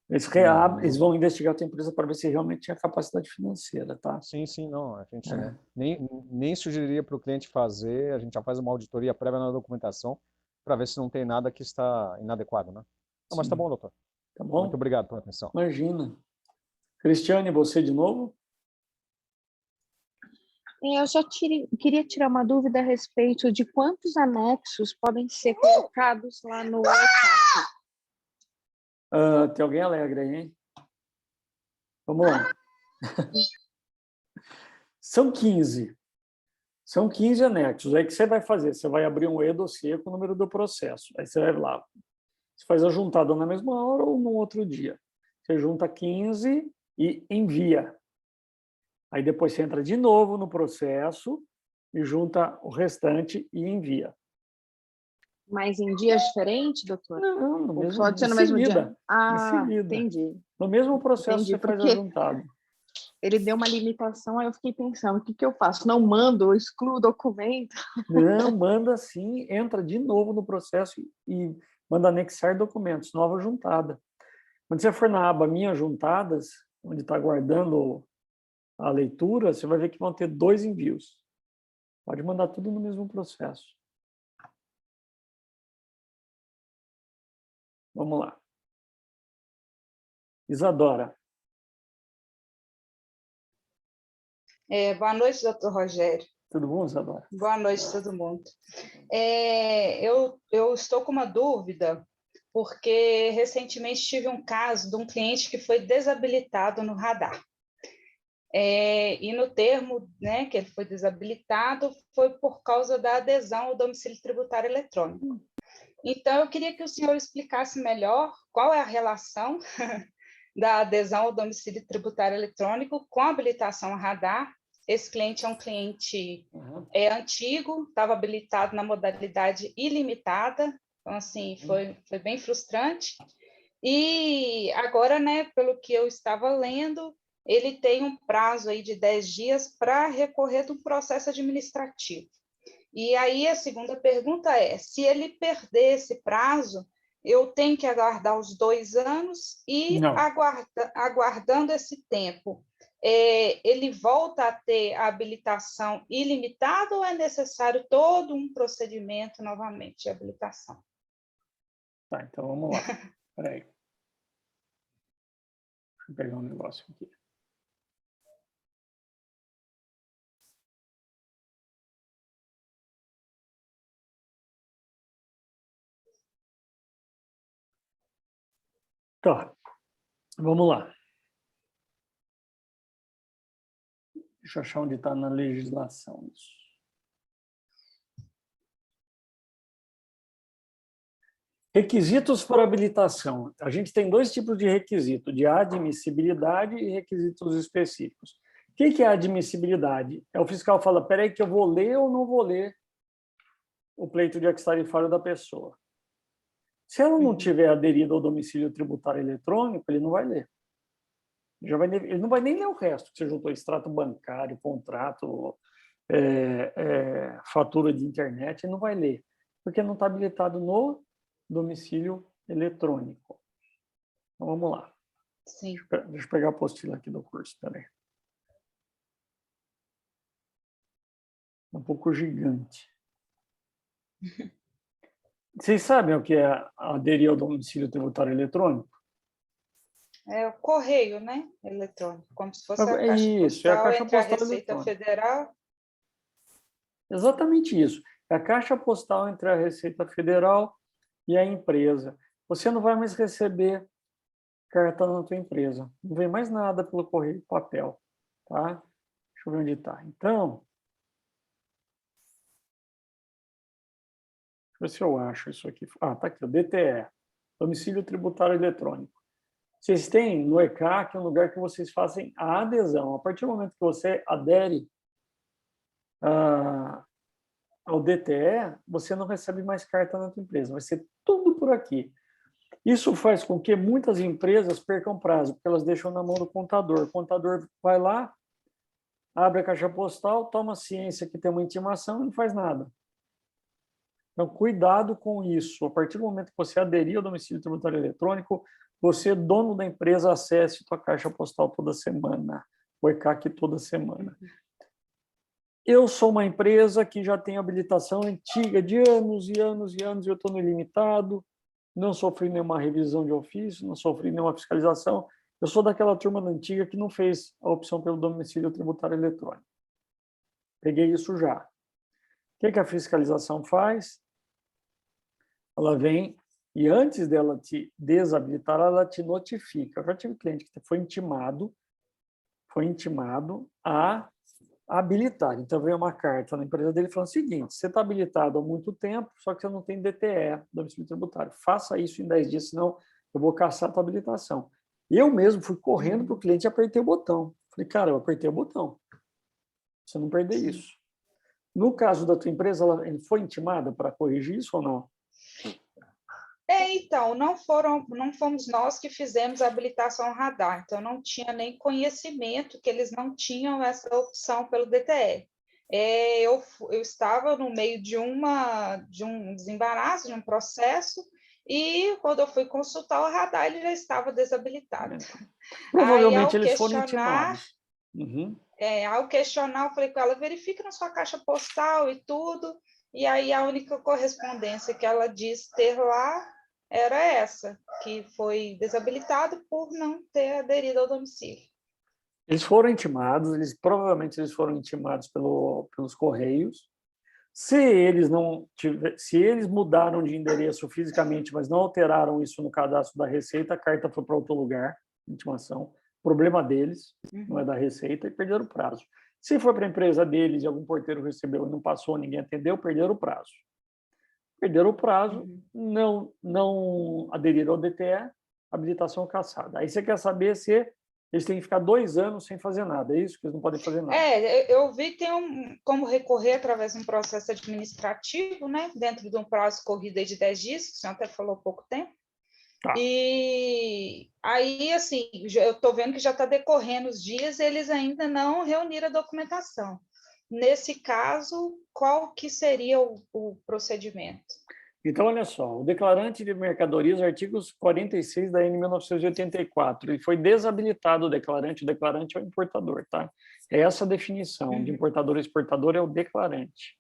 Eles vão investigar a tua empresa para ver se realmente tinha capacidade financeira, tá? Sim, não. A gente nem sugeriria para o cliente fazer, a gente já faz uma auditoria prévia na documentação para ver se não tem nada que está inadequado, né? Não, mas tá bom, doutor. Tá bom? Muito obrigado pela atenção. Imagina. Cristiane, você de novo? Eu só queria tirar uma dúvida a respeito de quantos anexos podem ser colocados lá no ECAC. Tem alguém alegre aí, hein? Vamos lá. São 15. São 15 anexos. Aí o que você vai fazer? Você vai abrir um e-dossiê com o número do processo. Aí você vai lá. Você faz a juntada na mesma hora ou no outro dia. Você junta 15 e envia. Aí depois você entra de novo no processo e junta o restante e envia. Mas em dias diferentes, doutor? Não, no mesmo, pode ser no mesmo dia? Entendi. No mesmo processo você faz a juntada. Ele deu uma limitação, aí eu fiquei pensando, o que eu faço? Não mando, eu excluo o documento? Não, manda sim, entra de novo no processo e manda anexar documentos, nova juntada. Quando você for na aba Minhas Juntadas, onde está guardando a leitura, você vai ver que vão ter 2 envios. Pode mandar tudo no mesmo processo. Vamos lá. Isadora. Boa noite, doutor Rogério. Tudo bom, Isadora? Boa noite, todo mundo. Eu estou com uma dúvida, porque recentemente tive um caso de um cliente que foi desabilitado no radar. E no termo, né, que ele foi desabilitado foi por causa da adesão ao domicílio tributário eletrônico. Então, eu queria que o senhor explicasse melhor qual é a relação da adesão ao domicílio tributário eletrônico com a habilitação a radar. Esse cliente é um cliente antigo, estava habilitado na modalidade ilimitada, então, assim, foi bem frustrante. E agora, né, pelo que eu estava lendo, ele tem um prazo aí de 10 dias para recorrer do processo administrativo. E aí a segunda pergunta é, se ele perder esse prazo, eu tenho que aguardar os 2 anos e, Não. aguardando esse tempo, ele volta a ter a habilitação ilimitada ou é necessário todo um procedimento novamente de habilitação? Tá, então vamos lá. Espera aí. Deixa eu pegar um negócio aqui. Tá, vamos lá. Deixa eu achar onde está na legislação isso. Requisitos para habilitação. A gente tem 2 tipos de requisito, de admissibilidade e requisitos específicos. O que é admissibilidade? É o fiscal fala, espera aí que eu vou ler ou não vou ler o pleito de ex-tarifário da pessoa. Se ela não tiver aderido ao domicílio tributário eletrônico, ele não vai ler. Ele não vai nem ler o resto, que você juntou extrato bancário, contrato, fatura de internet, ele não vai ler, porque não está habilitado no domicílio eletrônico. Então, vamos lá. Sim. Deixa eu pegar a apostila aqui do curso, espera aí. Um pouco gigante. Vocês sabem o que é aderir ao domicílio tributário eletrônico? É o correio, né? Eletrônico, como se fosse a caixa Isso, postal é a caixa entre a postal Receita eletrônica. Federal. Exatamente isso. É a caixa postal entre a Receita Federal e a empresa. Você não vai mais receber carta na tua empresa. Não vem mais nada pelo correio de papel. Tá? Deixa eu ver onde está. Então, deixa eu ver se eu acho isso aqui. Ah, está aqui, o DTE, Domicílio Tributário Eletrônico. Vocês têm no ECAC um lugar que vocês fazem a adesão. A partir do momento que você adere ao DTE, você não recebe mais carta na tua empresa. Vai ser tudo por aqui. Isso faz com que muitas empresas percam prazo, porque elas deixam na mão do contador. O contador vai lá, abre a caixa postal, toma ciência que tem uma intimação e não faz nada. Então, cuidado com isso. A partir do momento que você aderir ao domicílio tributário eletrônico, você, dono da empresa, acesse sua caixa postal toda semana, o ECAC toda semana. Eu sou uma empresa que já tem habilitação antiga de anos e anos e anos, eu estou no ilimitado, não sofri nenhuma revisão de ofício, não sofri nenhuma fiscalização. Eu sou daquela turma da antiga que não fez a opção pelo domicílio tributário eletrônico. Peguei isso já. O que a fiscalização faz? Ela vem e, antes dela te desabilitar, ela te notifica. Eu já tive cliente que foi intimado a habilitar. Então, veio uma carta na empresa dele falando o seguinte: você está habilitado há muito tempo, só que você não tem DTE, domicílio tributário. Faça isso em 10 dias, senão eu vou caçar a tua habilitação. Eu mesmo fui correndo para o cliente e apertei o botão. Falei, cara, eu apertei o botão. Você não perder isso. No caso da tua empresa, ela foi intimada para corrigir isso ou não? Então, não fomos nós que fizemos a habilitação radar, então não tinha nem conhecimento que eles não tinham essa opção pelo DTE. Eu estava no meio de um desembaraço, de um processo, e quando eu fui consultar o radar, ele já estava desabilitado. Provavelmente eles foram intimados. Ao questionar, eu falei com ela, verifica na sua caixa postal e tudo, e aí a única correspondência que ela diz ter lá era essa, que foi desabilitado por não ter aderido ao domicílio. Eles foram intimados, provavelmente eles foram intimados pelos Correios. Se eles mudaram de endereço fisicamente, mas não alteraram isso no cadastro da Receita, a carta foi para outro lugar, intimação, problema deles, não é da Receita, e perderam o prazo. Se foi para a empresa deles e algum porteiro recebeu e não passou, ninguém atendeu, perderam o prazo. Perderam o prazo, não aderiram ao DTE, habilitação cassada. Aí você quer saber se eles têm que ficar 2 anos sem fazer nada, é isso? Que eles não podem fazer nada. Eu vi que tem como recorrer através de um processo administrativo, né? Dentro de um prazo corrido de 10 dias, que o senhor até falou há pouco tempo. Tá. E aí, assim, eu estou vendo que já está decorrendo os dias e eles ainda não reuniram a documentação. Nesse caso, qual que seria o procedimento? Então, olha só, o declarante de mercadorias, artigos 46 da N 1984, ele foi desabilitado o declarante é o importador, tá? É essa a definição de importador e exportador, é o declarante.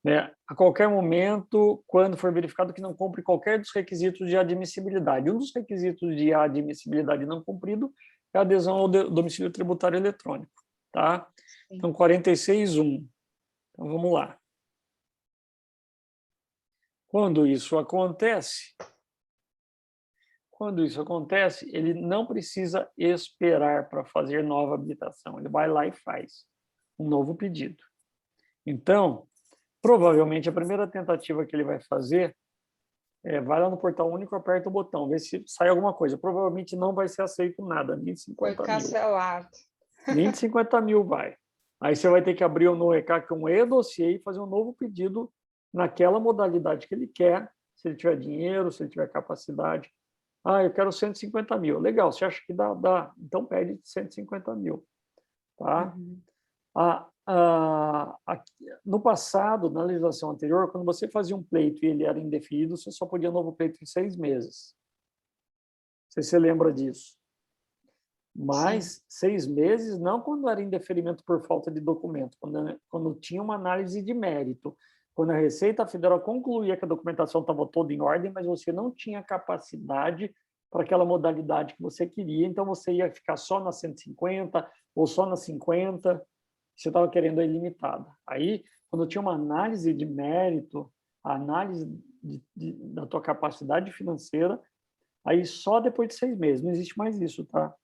Né? A qualquer momento, quando for verificado que não cumpre qualquer dos requisitos de admissibilidade. Um dos requisitos de admissibilidade não cumprido é a adesão ao domicílio tributário eletrônico, tá? Então, 46.1. Então, vamos lá. Quando isso acontece, ele não precisa esperar para fazer nova habilitação. Ele vai lá e faz um novo pedido. Então, provavelmente, a primeira tentativa que ele vai fazer vai lá no portal único, aperta o botão, vê se sai alguma coisa. Provavelmente não vai ser aceito nada, nem de 50 Foi cancelado. Nem de 50 mil vai. Aí você vai ter que abrir no ECAC um e-dossiê e fazer um novo pedido naquela modalidade que ele quer, se ele tiver dinheiro, se ele tiver capacidade. Ah, eu quero 150 mil. Legal, você acha que dá? Dá. Então pede 150 mil. Tá? No passado, na legislação anterior, quando você fazia um pleito e ele era indeferido, você só podia novo pleito em 6 meses. Você lembra disso? Mas sim. 6 meses, não quando era indeferimento por falta de documento, quando tinha uma análise de mérito, quando a Receita Federal concluía que a documentação estava toda em ordem, mas você não tinha capacidade para aquela modalidade que você queria, então você ia ficar só na 150 ou só na 50, você estava querendo a ilimitada. Aí, quando tinha uma análise de mérito, a análise da tua capacidade financeira, aí só depois de 6 meses, não existe mais isso, tá?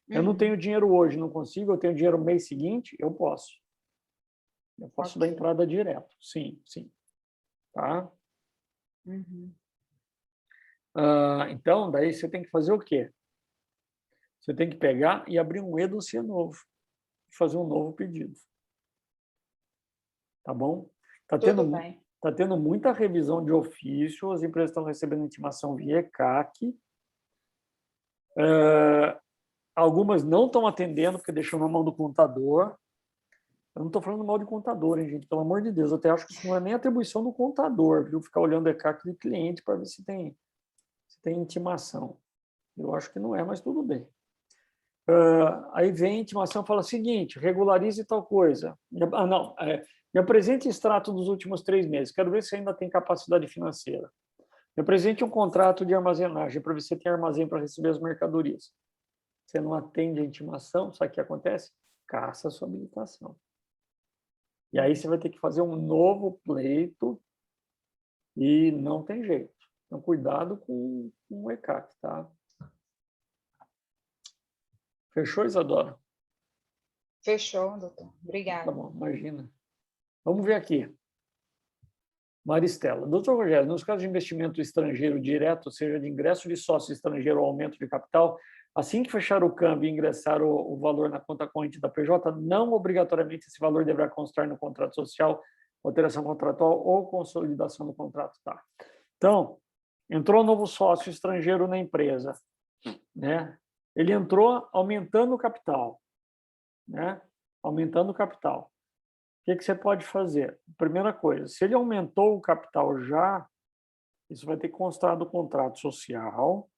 Eu não tenho dinheiro hoje, não consigo, eu tenho dinheiro no mês seguinte, eu posso. Eu posso dar entrada direto, sim, sim. Tá? Então, daí você tem que fazer o quê? Você tem que pegar e abrir um e-dossiê novo, fazer um novo pedido. Tá bom? Tá tendo muita revisão de ofício, as empresas estão recebendo intimação via ECAC. Algumas não estão atendendo porque deixam na mão do contador. Eu não estou falando mal de contador, hein, gente? Pelo amor de Deus, eu até acho que isso não é nem atribuição do contador, viu? Ficar olhando o ECAC de cliente para ver se tem intimação. Eu acho que não é, mas tudo bem. Aí vem a intimação e fala o seguinte: regularize tal coisa. Me apresente extrato dos últimos 3 meses. Quero ver se ainda tem capacidade financeira. Me apresente um contrato de armazenagem para ver se tem armazém para receber as mercadorias. Você não atende a intimação, sabe o que acontece? Caça a sua habilitação. E aí você vai ter que fazer um novo pleito e não tem jeito. Então, cuidado com o ECAC, tá? Fechou, Isadora? Fechou, doutor. Obrigada. Tá bom, imagina. Vamos ver aqui. Maristela. Doutor Rogério, nos casos de investimento estrangeiro direto, seja de ingresso de sócio estrangeiro ou aumento de capital, assim que fechar o câmbio e ingressar o valor na conta corrente da PJ, não obrigatoriamente esse valor deverá constar no contrato social, alteração contratual ou consolidação do contrato. Tá? Então, entrou um novo sócio estrangeiro na empresa, né? Ele entrou aumentando o capital, né? Aumentando o capital. O que você pode fazer? Primeira coisa, se ele aumentou o capital já, isso vai ter que constar do contrato social,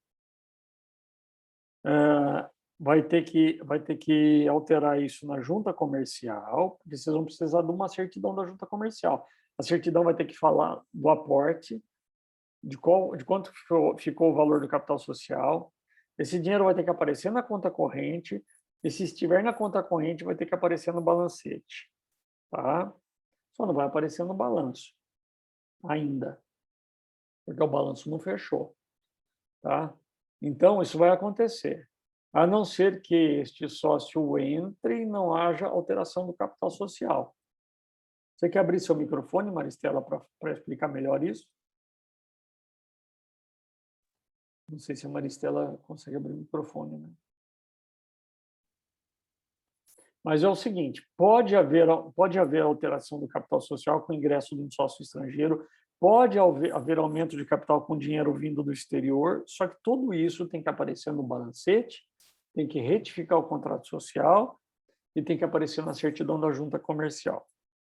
vai ter que alterar isso na junta comercial, porque vocês vão precisar de uma certidão da junta comercial. A certidão vai ter que falar do aporte, de quanto ficou o valor do capital social. Esse dinheiro vai ter que aparecer na conta corrente, e se estiver na conta corrente, vai ter que aparecer no balancete. Tá? Só não vai aparecer no balanço ainda, porque o balanço não fechou. Tá? Então, isso vai acontecer, a não ser que este sócio entre e não haja alteração do capital social. Você quer abrir seu microfone, Maristela, para explicar melhor isso? Não sei se a Maristela consegue abrir o microfone, né? Mas é o seguinte, pode haver alteração do capital social com o ingresso de um sócio estrangeiro, pode haver aumento de capital com dinheiro vindo do exterior, só que tudo isso tem que aparecer no balancete, tem que retificar o contrato social e tem que aparecer na certidão da junta comercial.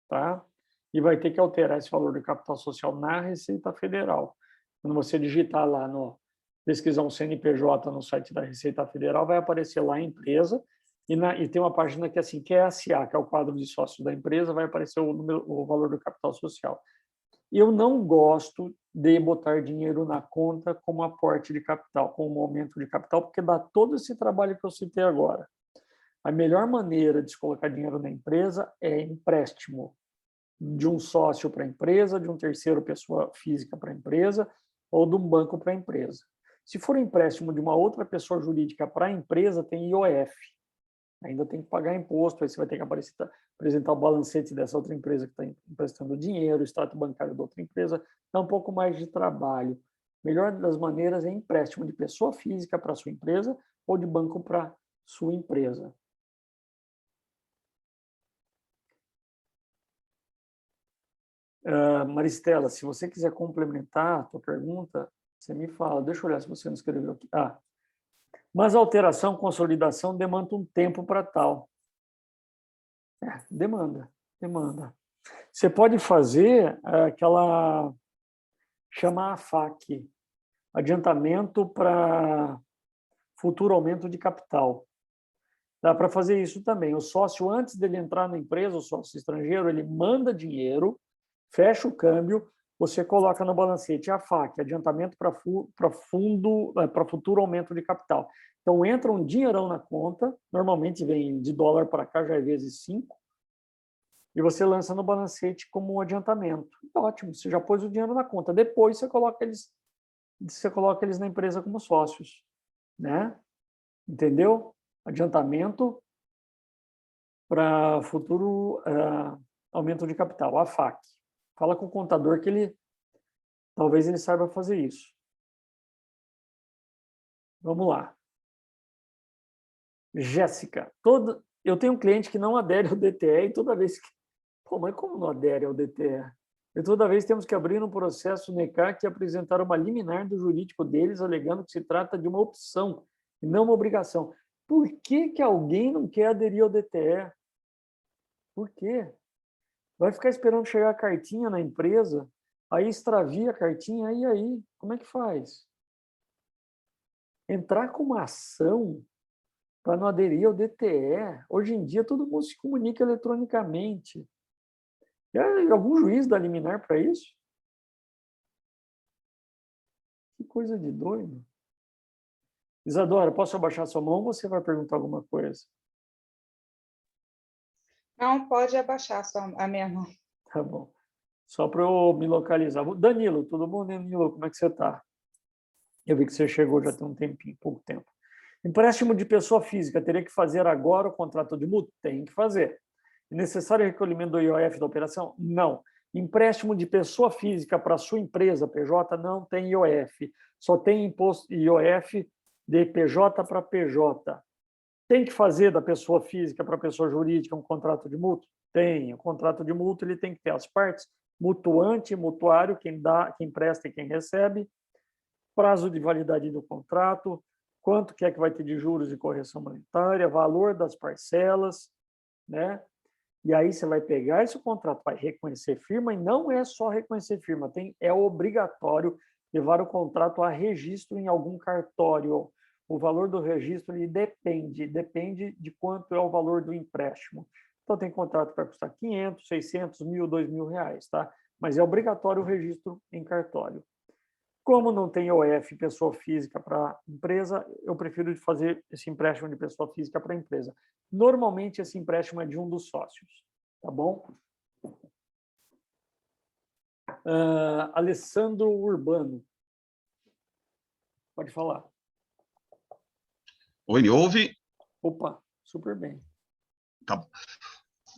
Tá? e vai ter que alterar esse valor do capital social na Receita Federal. Quando você digitar lá pesquisar um CNPJ no site da Receita Federal, vai aparecer lá a empresa, e tem uma página que é assim, que é SA, que é o quadro de sócios da empresa, vai aparecer o valor do capital social. Eu não gosto de botar dinheiro na conta como aporte de capital, como aumento de capital, porque dá todo esse trabalho que eu citei agora. A melhor maneira de se colocar dinheiro na empresa é empréstimo de um sócio para a empresa, de um terceiro pessoa física para a empresa, ou de um banco para a empresa. Se for empréstimo de uma outra pessoa jurídica para a empresa, tem IOF. Ainda tem que pagar imposto, aí você vai ter que apresentar o balancete dessa outra empresa que está emprestando dinheiro, o extrato bancário da outra empresa, dá um pouco mais de trabalho. Melhor das maneiras é empréstimo de pessoa física para a sua empresa ou de banco para sua empresa. Maristela, se você quiser complementar a tua pergunta, você me fala. Deixa eu olhar se você não escreveu aqui. Mas a alteração, consolidação demanda um tempo para tal. Demanda. Você pode fazer aquela... chamar a FAQ, adiantamento para futuro aumento de capital. Dá para fazer isso também. O sócio, antes dele entrar na empresa, o sócio estrangeiro, ele manda dinheiro, fecha o câmbio, você coloca no balancete a FAQ, adiantamento para futuro aumento de capital. Então, entra um dinheirão na conta, normalmente vem de dólar para cá, já é vezes 5, e você lança no balancete como um adiantamento. Ótimo, você já pôs o dinheiro na conta. Depois você coloca eles na empresa como sócios, né? Entendeu? Adiantamento para futuro aumento de capital, a FAQ. Fala com o contador que talvez ele saiba fazer isso. Vamos lá. Jéssica, eu tenho um cliente que não adere ao DTE e toda vez que... Pô, mas como não adere ao DTE? E toda vez temos que abrir um processo NECAC e apresentar uma liminar do jurídico deles, alegando que se trata de uma opção e não uma obrigação. Por que alguém não quer aderir ao DTE? Por quê? Vai ficar esperando chegar a cartinha na empresa, aí extravia a cartinha, e aí? Como é que faz? Entrar com uma ação para não aderir ao DTE. Hoje em dia, todo mundo se comunica eletronicamente. E algum juiz dá liminar para isso? Que coisa de doido. Isadora, posso abaixar sua mão ou você vai perguntar alguma coisa? Não, pode abaixar a minha mão. Tá bom. Só para eu me localizar. Danilo, tudo bom, Danilo? Como é que você está? Eu vi que você chegou já tem um tempinho, pouco tempo. Empréstimo de pessoa física, teria que fazer agora o contrato de mútuo? Tem que fazer. É necessário recolhimento do IOF da operação? Não. Empréstimo de pessoa física para sua empresa, PJ, não tem IOF. Só tem imposto IOF de PJ para PJ. Tem que fazer da pessoa física para pessoa jurídica um contrato de mútuo? Tem. O contrato de mútuo ele tem que ter as partes, mutuante, mutuário, quem dá, quem presta e quem recebe, prazo de validade do contrato, quanto que vai ter de juros e correção monetária, valor das parcelas, né? E aí você vai pegar esse contrato, vai reconhecer firma, e não é só reconhecer firma, é obrigatório levar o contrato a registro em algum cartório. O valor do registro ele depende de quanto é o valor do empréstimo. Então, tem contrato que vai custar 500, 600, 1.000, 2.000 reais, tá? Mas é obrigatório o registro em cartório. Como não tem OF, pessoa física para empresa, eu prefiro fazer esse empréstimo de pessoa física para empresa. Normalmente, esse empréstimo é de um dos sócios, tá bom? Alessandro Urbano. Pode falar. Oi, me ouve? Opa, super bem. Tá.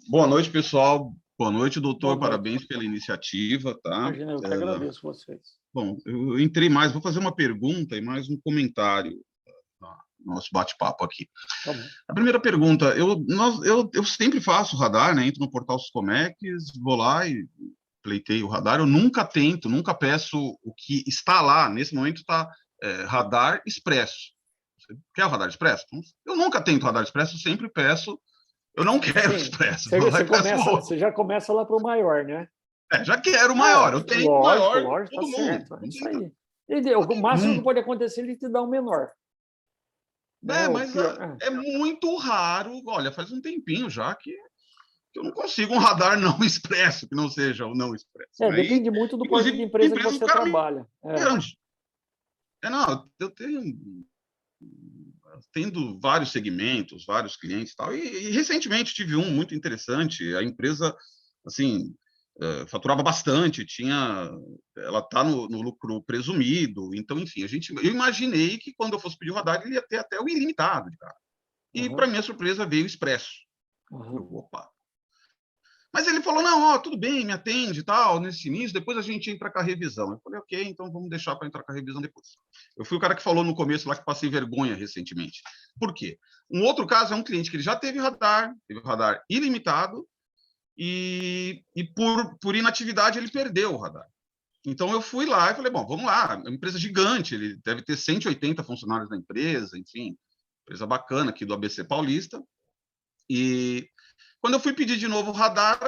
Boa noite, pessoal. Boa noite, doutor. Boa noite. Parabéns pela iniciativa, tá? Imagina, eu que agradeço vocês. Bom, eu entrei mais, vou fazer uma pergunta e mais um comentário no nosso bate-papo aqui. Tá bom. A primeira pergunta, eu sempre faço radar, né? Entro no portal Sucomex, vou lá e pleiteio o radar. Eu nunca peço o que está lá. Nesse momento está radar expresso. Você quer o radar expresso? Eu nunca tento radar expresso, eu sempre peço. Eu não quero expresso. Você já começa lá para o maior, né? Já quero o maior. Eu tenho o maior. Lógico, todo tá mundo. certo. É isso aí. O máximo que pode acontecer é ele te dar o menor. Mas é muito raro. Olha, faz um tempinho já que eu não consigo um radar não expresso, que não seja o não expresso. Depende muito do porte de empresa que você trabalha. Não, eu tendo vários segmentos, vários clientes e tal. E recentemente tive um muito interessante. A empresa, assim, faturava bastante, ela está no lucro presumido. Então, enfim, eu imaginei que quando eu fosse pedir o radar, ele ia ter até o ilimitado de cara. E, para minha surpresa, veio o expresso. Opa! Mas ele falou, não, tudo bem, me atende e tal, nesse início, depois a gente entra com a revisão. Eu falei, ok, então vamos deixar para entrar com a revisão depois. Eu fui o cara que falou no começo lá que passei vergonha recentemente. Por quê? Um outro caso é um cliente que ele já teve radar ilimitado, e por inatividade ele perdeu o radar. Então eu fui lá e falei, bom, vamos lá, é uma empresa gigante, ele deve ter 180 funcionários na empresa, enfim, empresa bacana aqui do ABC Paulista. E quando eu fui pedir de novo o radar,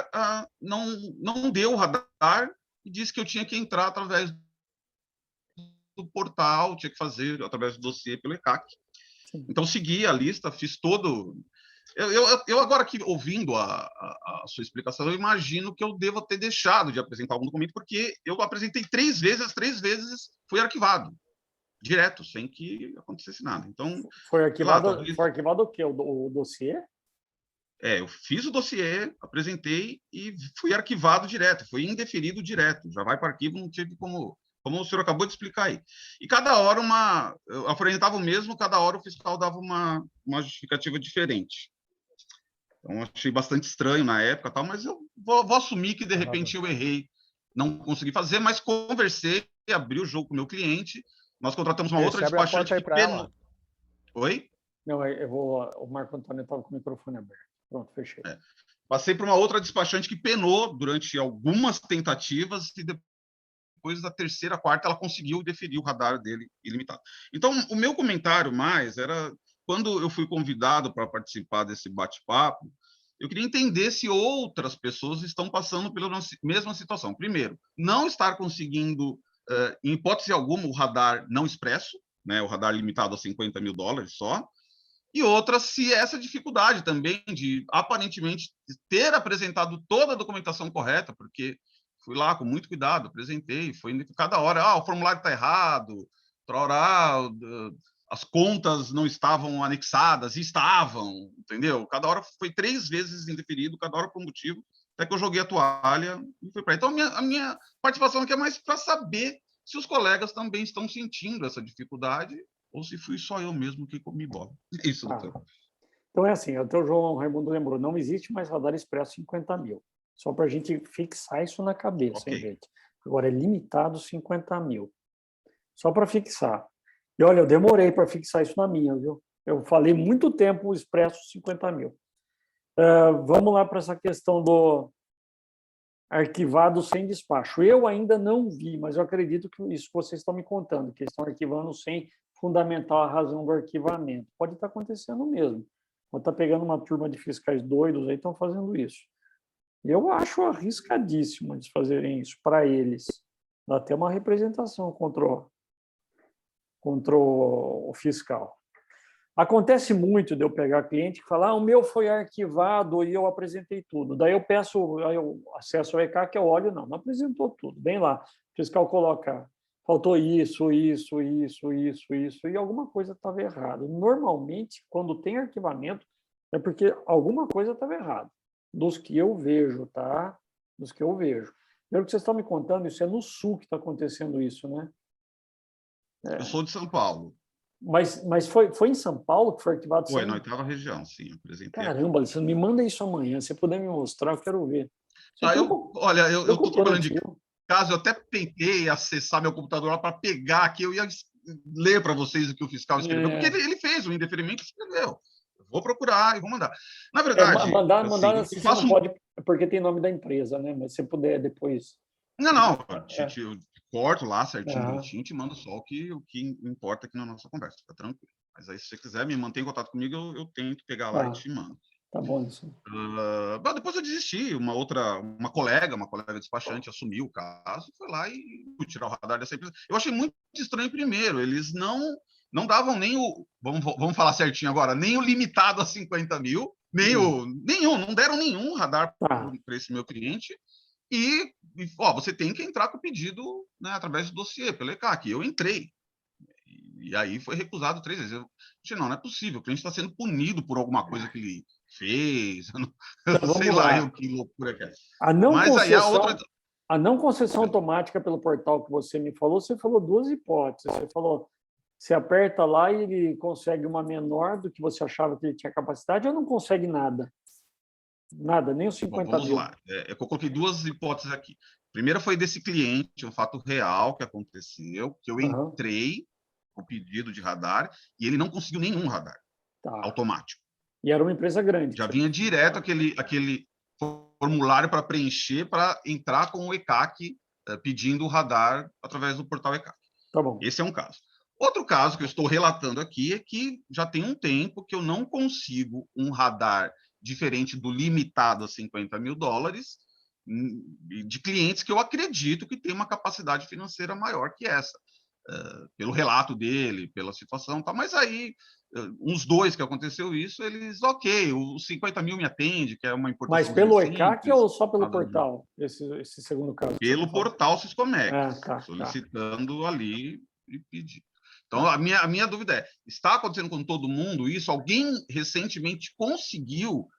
não deu o radar e disse que eu tinha que entrar através do portal, tinha que fazer através do dossiê pelo ECAC. Então, segui a lista, fiz todo... Eu agora aqui, ouvindo a sua explicação, eu imagino que eu devo ter deixado de apresentar algum documento, porque eu apresentei 3 vezes, as 3 vezes foi arquivado, direto, sem que acontecesse nada. Então, foi arquivado o quê? O dossiê? Eu fiz o dossiê, apresentei e fui arquivado direto, foi indeferido direto, já vai para o arquivo, não tive como o senhor acabou de explicar aí. E cada hora eu apresentava o mesmo, cada hora o fiscal dava uma justificativa diferente. Então, achei bastante estranho na época, tal, mas eu vou assumir que, de repente, eu errei, não consegui fazer, mas conversei, abri o jogo com o meu cliente, nós contratamos uma outra despachante que penou. Oi? Não, o Marco Antônio estava com o microfone aberto. Pronto, fechei. Passei para uma outra despachante que penou durante algumas tentativas e depois da 3ª, 4ª, ela conseguiu deferir o radar dele ilimitado. Então, o meu comentário mais era, quando eu fui convidado para participar desse bate-papo, eu queria entender se outras pessoas estão passando pela mesma situação. Primeiro, não estar conseguindo, em hipótese alguma, o radar não expresso, né, o radar limitado a $50 mil só, e outra, se essa dificuldade também de, aparentemente, ter apresentado toda a documentação correta, porque fui lá com muito cuidado, apresentei, foi cada hora, o formulário está errado, outra hora, as contas não estavam anexadas, e estavam, entendeu? Cada hora foi 3 vezes indeferido, cada hora por um motivo, até que eu joguei a toalha e fui para aí. Então, a minha participação aqui é mais para saber se os colegas também estão sentindo essa dificuldade, ou se fui só eu mesmo que comi bola. É isso, doutor. Então, é assim, até o João Raimundo lembrou, não existe mais radar expresso 50 mil. Só para a gente fixar isso na cabeça, hein, gente? Agora, é limitado 50 mil. Só para fixar. E, olha, eu demorei para fixar isso na minha, viu? Eu falei muito tempo o expresso 50 mil. Vamos lá para essa questão do arquivado sem despacho. Eu ainda não vi, mas eu acredito que isso vocês estão me contando, que eles estão arquivando sem fundamental a razão do arquivamento. Pode estar acontecendo mesmo. Pode estar pegando uma turma de fiscais doidos aí, estão fazendo isso. Eu acho arriscadíssimo eles fazerem isso para eles. Dá até uma representação contra o fiscal. Acontece muito de eu pegar cliente que fala, o meu foi arquivado e eu apresentei tudo. Daí eu peço, aí eu acesso ao ECAC, eu olho, não apresentou tudo. Bem lá, o fiscal coloca, faltou isso, e alguma coisa estava errada. Normalmente, quando tem arquivamento, é porque alguma coisa estava errada. Dos que eu vejo, tá? Dos que eu vejo. Pelo que vocês estão me contando, isso é no Sul que está acontecendo isso, né? Eu sou de São Paulo. Mas foi em São Paulo que foi arquivado? Foi, na 8ª região, sim. Apresentei. Caramba, você me manda isso amanhã. Se puder me mostrar, eu quero ver. Olha, eu estou trabalhando de casa, eu até tentei acessar meu computador lá para pegar aqui, eu ia ler para vocês o que o fiscal escreveu, porque ele fez o indeferimento e escreveu. Eu vou procurar e vou mandar. Na verdade... mandar assim, você não pode, porque tem nome da empresa, né? Mas se puder depois... Não, eu corto lá certinho, bonitinho, te mando só o que importa aqui na nossa conversa, tá tranquilo. Mas aí, se você quiser me manter em contato comigo, eu tento pegar lá e te mando. Tá bom isso. Depois eu desisti. Uma colega despachante assumiu o caso, foi lá e fui tirar o radar dessa empresa. Eu achei muito estranho primeiro, eles não davam nem o, vamos falar certinho agora, nem o limitado a 50 mil, não deram nenhum radar para esse meu cliente. E você tem que entrar com o pedido, né, através do dossiê, pelo ECAC. Eu entrei. E aí foi recusado 3 vezes. Eu disse, não é possível, o cliente está sendo punido por alguma coisa que ele fez. Eu sei lá que loucura que é. Mas aí a não concessão automática pelo portal que você me falou, você falou 2 hipóteses. Você falou, você aperta lá e ele consegue uma menor do que você achava que ele tinha capacidade, ou não consegue nada? Nada, nem os 50 vamos mil. lá. Eu coloquei 2 hipóteses aqui. A primeira foi desse cliente, um fato real que aconteceu, que eu entrei com o pedido de radar e ele não conseguiu nenhum radar automático. E era uma empresa grande. Já vinha direto aquele formulário para preencher para entrar com o ECAC pedindo o radar através do portal ECAC. Tá bom. Esse é um caso. Outro caso que eu estou relatando aqui é que já tem um tempo que eu não consigo um radar diferente do limitado a 50 mil dólares de clientes que eu acredito que tem uma capacidade financeira maior que essa, pelo relato dele, pela situação, tá? Mas aí, uns 2 que aconteceu isso, eles, os 50 mil me atende, que é uma importação. Mas pelo ECAC ou só pelo portal, esse segundo caso? Pelo portal Siscomec, solicitando ali e pedir. Então, a minha dúvida é, está acontecendo com todo mundo isso? Alguém recentemente conseguiu,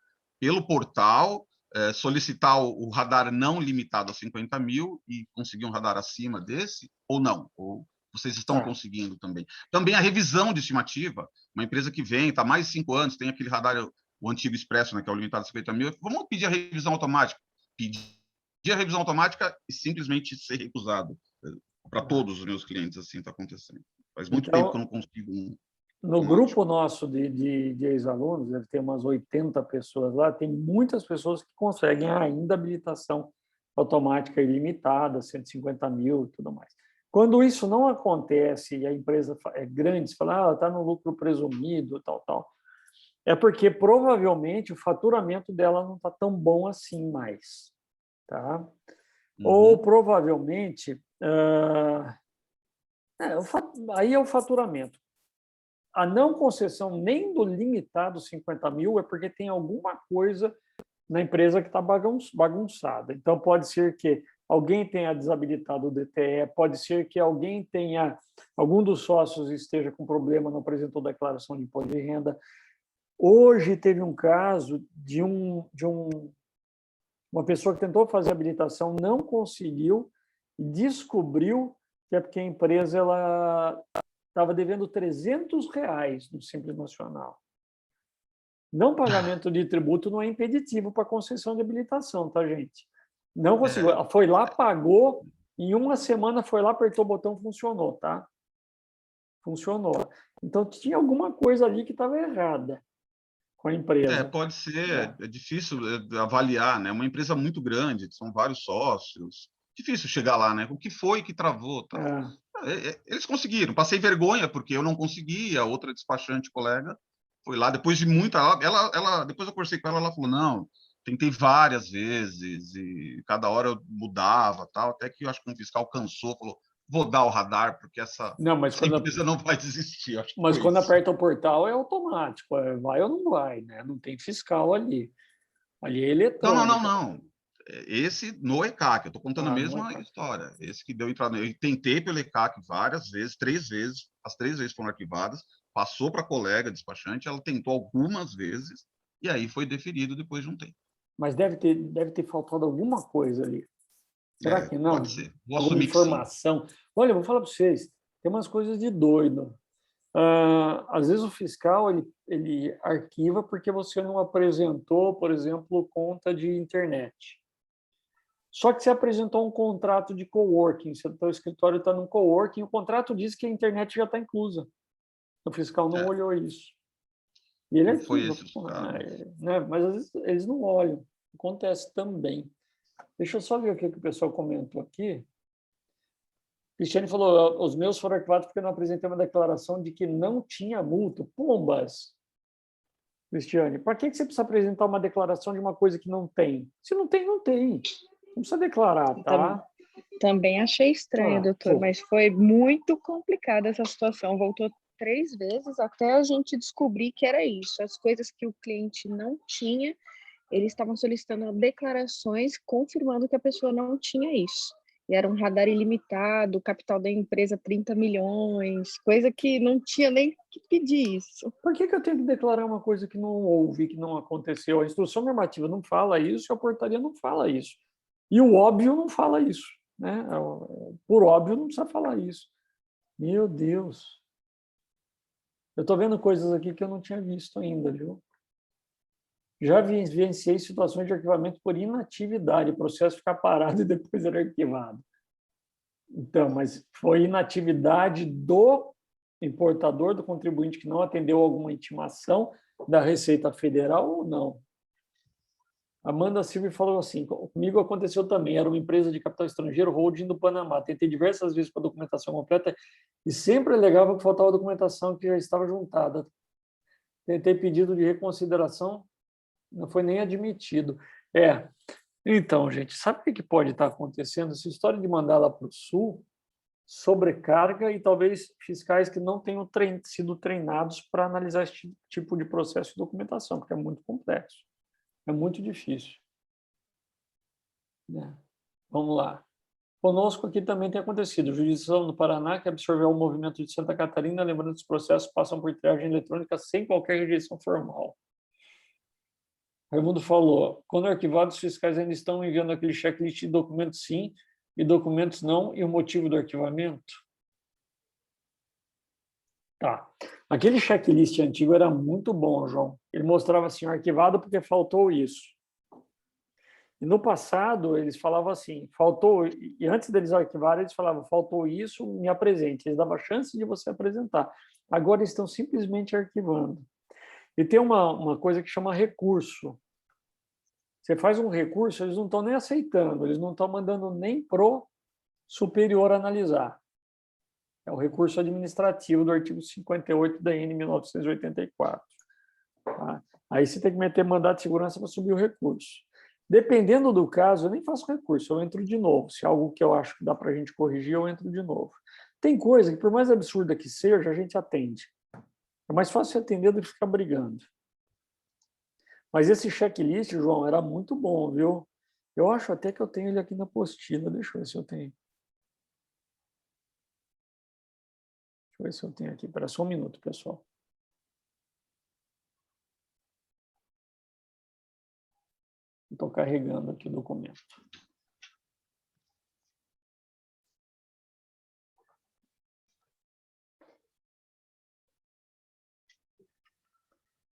pelo portal, solicitar o radar não limitado a 50 mil e conseguir um radar acima desse, ou não? Ou vocês estão conseguindo também? Também a revisão de estimativa, uma empresa que vem, está há mais de 5 anos, tem aquele radar, o antigo Expresso, né, que é o limitado a 50 mil, vamos pedir a revisão automática. Pedir a revisão automática e simplesmente ser recusado. Para todos os meus clientes, assim está acontecendo. Faz muito tempo que eu não consigo No grupo nosso de ex-alunos, deve ter umas 80 pessoas lá, tem muitas pessoas que conseguem ainda habilitação automática ilimitada, 150 mil e tudo mais. Quando isso não acontece e a empresa é grande, você fala, ela está no lucro presumido, tal, é porque provavelmente o faturamento dela não está tão bom assim mais. Tá? Ou provavelmente, aí é o faturamento. A não concessão nem do limitado 50 mil é porque tem alguma coisa na empresa que está bagunçada. Então, pode ser que alguém tenha desabilitado o DTE, pode ser que algum dos sócios esteja com problema, não apresentou declaração de imposto de renda. Hoje teve um caso de uma pessoa que tentou fazer habilitação, não conseguiu, e descobriu que é porque a empresa estava devendo R$300 no Simples Nacional. Não pagamento de tributo não é impeditivo para concessão de habilitação, tá, gente? Não conseguiu. Ela foi lá, pagou, em uma semana foi lá, apertou o botão, funcionou, tá? Funcionou. Então, tinha alguma coisa ali que estava errada com a empresa. Pode ser, é difícil avaliar, né? Uma empresa muito grande, são vários sócios, difícil chegar lá, né? O que foi que travou? Tá? Eles conseguiram. Passei vergonha porque eu não consegui. A outra despachante colega foi lá depois de muita. Depois eu conversei com ela, ela falou não, tentei várias vezes e cada hora eu mudava, tal. Até que eu acho que um fiscal cansou, falou vou dar o radar porque essa empresa não vai desistir. Mas quando aperta o portal é automático, vai ou não vai, né? Não tem fiscal ali. Ali é eletrônico. Não. Esse no ECAC, eu estou contando a mesma história. Esse que deu entrada. Eu tentei pelo ECAC várias vezes, 3 vezes, as 3 vezes foram arquivadas, passou para a colega despachante, ela tentou algumas vezes, e aí foi deferido depois de um tempo. Mas deve ter faltado alguma coisa ali. Será que não? Pode ser. Vou alguma assumir informação. Que sim. Olha, eu vou falar para vocês, tem umas coisas de doido. Às vezes o fiscal ele arquiva porque você não apresentou, por exemplo, conta de internet. Só que você apresentou um contrato de coworking, seu escritório está num coworking, o contrato diz que a internet já está inclusa. O fiscal não olhou isso. E ele arquiva, né? Mas às vezes eles não olham. Acontece também. Deixa eu só ver o que o pessoal comentou aqui. Cristiane falou, os meus foram arquivados porque eu não apresentei uma declaração de que não tinha multa. Pumbas! Cristiane, para que você precisa apresentar uma declaração de uma coisa que não tem? Se não tem, não tem. Não precisa declarar, tá? Também achei estranho, doutor, mas foi muito complicada essa situação. Voltou 3 vezes até a gente descobrir que era isso. As coisas que o cliente não tinha, eles estavam solicitando declarações confirmando que a pessoa não tinha isso. E era um radar ilimitado, o capital da empresa 30 milhões, coisa que não tinha nem que pedir isso. Por que eu tenho que declarar uma coisa que não houve, que não aconteceu? A instrução normativa não fala isso, a portaria não fala isso. E o óbvio não fala isso, né? Por óbvio não precisa falar isso. Meu Deus. Eu estou vendo coisas aqui que eu não tinha visto ainda, viu? Já vivenciei situações de arquivamento por inatividade, o processo ficar parado e depois era arquivado. Então, mas foi inatividade do importador, do contribuinte que não atendeu alguma intimação da Receita Federal ou não? Amanda Silva falou assim, comigo aconteceu também, era uma empresa de capital estrangeiro, holding do Panamá. Tentei diversas vezes para a documentação completa e sempre alegava que faltava documentação que já estava juntada. Tentei pedido de reconsideração, não foi nem admitido. Então, gente, sabe o que pode estar acontecendo? Essa história de mandar lá para o Sul, sobrecarga e talvez fiscais que não tenham sido treinados para analisar esse tipo de processo de documentação, porque é muito complexo. É muito difícil. Vamos lá. Conosco aqui também tem acontecido. Jurisdição do Paraná, que absorveu o movimento de Santa Catarina, lembrando que os processos passam por triagem eletrônica sem qualquer rejeição formal. Raimundo falou, quando arquivados, os fiscais ainda estão enviando aquele checklist de documentos sim e documentos não, e o motivo do arquivamento? Tá. Aquele checklist antigo era muito bom, João. Ele mostrava assim, arquivado porque faltou isso. E no passado, eles falavam assim, faltou, e antes deles arquivarem, eles falavam, faltou isso, me apresente. Eles davam a chance de você apresentar. Agora eles estão simplesmente arquivando. E tem uma coisa que chama recurso. Você faz um recurso, eles não estão nem aceitando, eles não estão mandando nem pro superior analisar. É o recurso administrativo do artigo 58 da N 1984. Tá? Aí você tem que meter mandato de segurança para subir o recurso. Dependendo do caso, eu nem faço recurso, eu entro de novo. Se é algo que eu acho que dá para a gente corrigir, eu entro de novo. Tem coisa que, por mais absurda que seja, a gente atende. É mais fácil atender do que ficar brigando. Mas esse checklist, João, era muito bom, viu? Eu acho até que eu tenho ele aqui na apostila. Deixa eu ver se eu tenho. Deixa eu ver se eu tenho aqui. Espera só um minuto, pessoal. Estou carregando aqui o documento.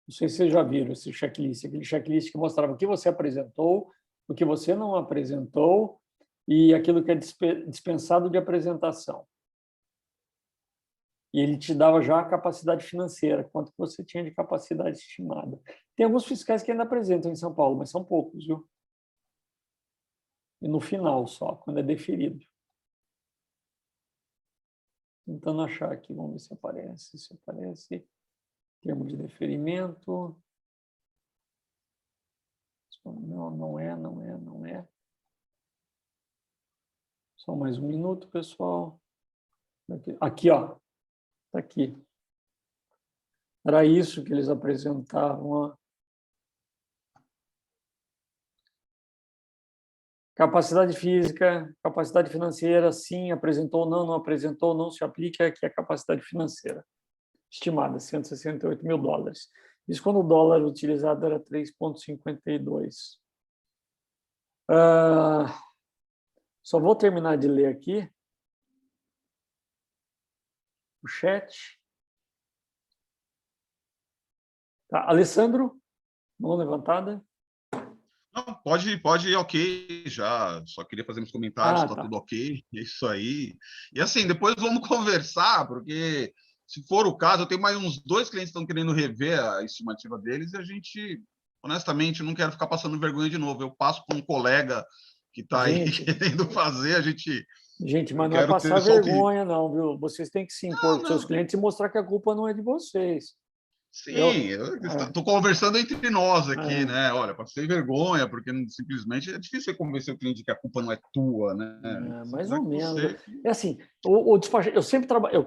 Não sei se vocês já viram esse checklist, aquele checklist que mostrava o que você apresentou, o que você não apresentou e aquilo que é dispensado de apresentação. E ele te dava já a capacidade financeira, quanto você tinha de capacidade estimada. Tem alguns fiscais que ainda apresentam em São Paulo, mas são poucos, viu? E no final só, quando é deferido. Tentando achar aqui, vamos ver se aparece. Se aparece, termo de deferimento. Não, não é. Só mais um minuto, pessoal. Aqui, ó. Está aqui. Era isso que eles apresentavam. Ó. Capacidade física, capacidade financeira, sim, apresentou ou não, não apresentou, não se aplica, aqui é a capacidade financeira. Estimada, 168 mil dólares. Isso quando o dólar utilizado era 3,52. Só vou terminar de ler aqui o chat. Tá. Alessandro, mão levantada. Não, pode, ok, já. Só queria fazer uns comentários, tá tudo ok, é isso aí. E assim, depois vamos conversar, porque se for o caso, eu tenho mais uns 2 clientes que estão querendo rever a estimativa deles e a gente, honestamente, não quero ficar passando vergonha de novo. Eu passo para um colega que está aí querendo fazer, a gente... Gente, mas não é passar vergonha, não, viu? Vocês têm que se impor com seus clientes e mostrar que a culpa não é de vocês. Sim, eu estou conversando entre nós aqui, né? Olha, para sem vergonha, porque simplesmente é difícil você convencer o cliente que a culpa não é tua, né? Mais ou menos. É assim, o despachante, eu sempre trabalhei,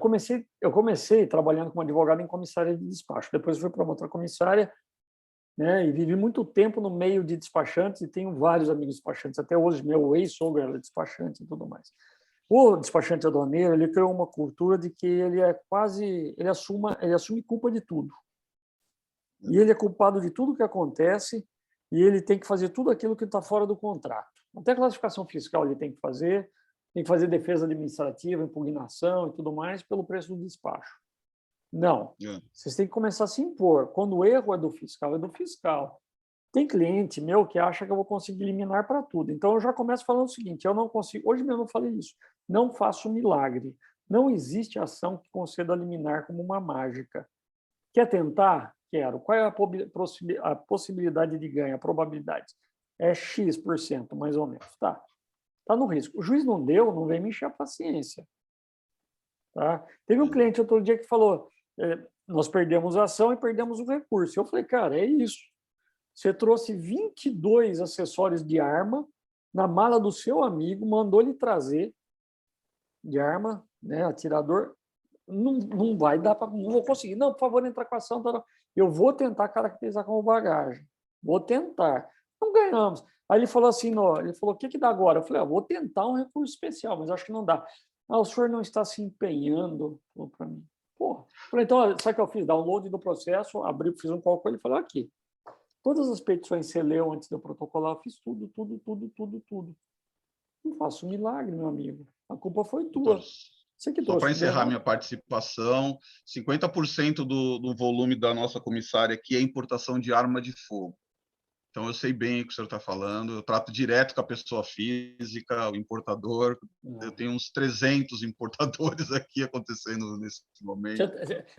eu comecei trabalhando como advogado em comissária de despacho, depois fui promotor comissária, né? E vivi muito tempo no meio de despachantes e tenho vários amigos despachantes, até hoje meu ex-sogro era despachante e tudo mais. O despachante aduaneiro, ele criou uma cultura de que ele é quase, ele assume culpa de tudo. E ele é culpado de tudo que acontece e ele tem que fazer tudo aquilo que está fora do contrato. Até classificação fiscal ele tem que fazer defesa administrativa, impugnação e tudo mais pelo preço do despacho. Não, vocês têm que começar a se impor. Quando o erro é do fiscal, é do fiscal. Tem cliente meu que acha que eu vou conseguir liminar para tudo. Então, eu já começo falando o seguinte, eu não consigo, hoje mesmo eu falei isso, não faço milagre. Não existe ação que conceda liminar como uma mágica. Quer tentar? Quero. Qual é a possibilidade de ganho, a probabilidade? É X%, mais ou menos. Tá no risco. O juiz não deu, não vem me encher a paciência. Tá? Teve um cliente outro dia que falou, nós perdemos a ação e perdemos o recurso. Eu falei, cara, é isso. Você trouxe 22 acessórios de arma na mala do seu amigo, mandou ele trazer de arma, né, atirador, não vai dar para, não vou conseguir. Não, por favor, entrar com a ação. Eu vou tentar caracterizar como bagagem. Vou tentar. Não ganhamos. Aí ele falou assim, ele falou, o que dá agora? Eu falei, vou tentar um recurso especial, mas acho que não dá. O senhor não está se empenhando para mim. Porra. Falei, então, sabe o que eu fiz? Download do processo, abri, fiz um cálculo, ele falou, aqui. Todas as petições você leu antes de eu protocolar, eu fiz tudo. Não faço um milagre, meu amigo. A culpa foi tua. Só para encerrar minha participação, 50% do volume da nossa comissária aqui é importação de arma de fogo. Então, eu sei bem o que o senhor está falando, eu trato direto com a pessoa física, o importador, eu tenho uns 300 importadores aqui acontecendo nesse momento.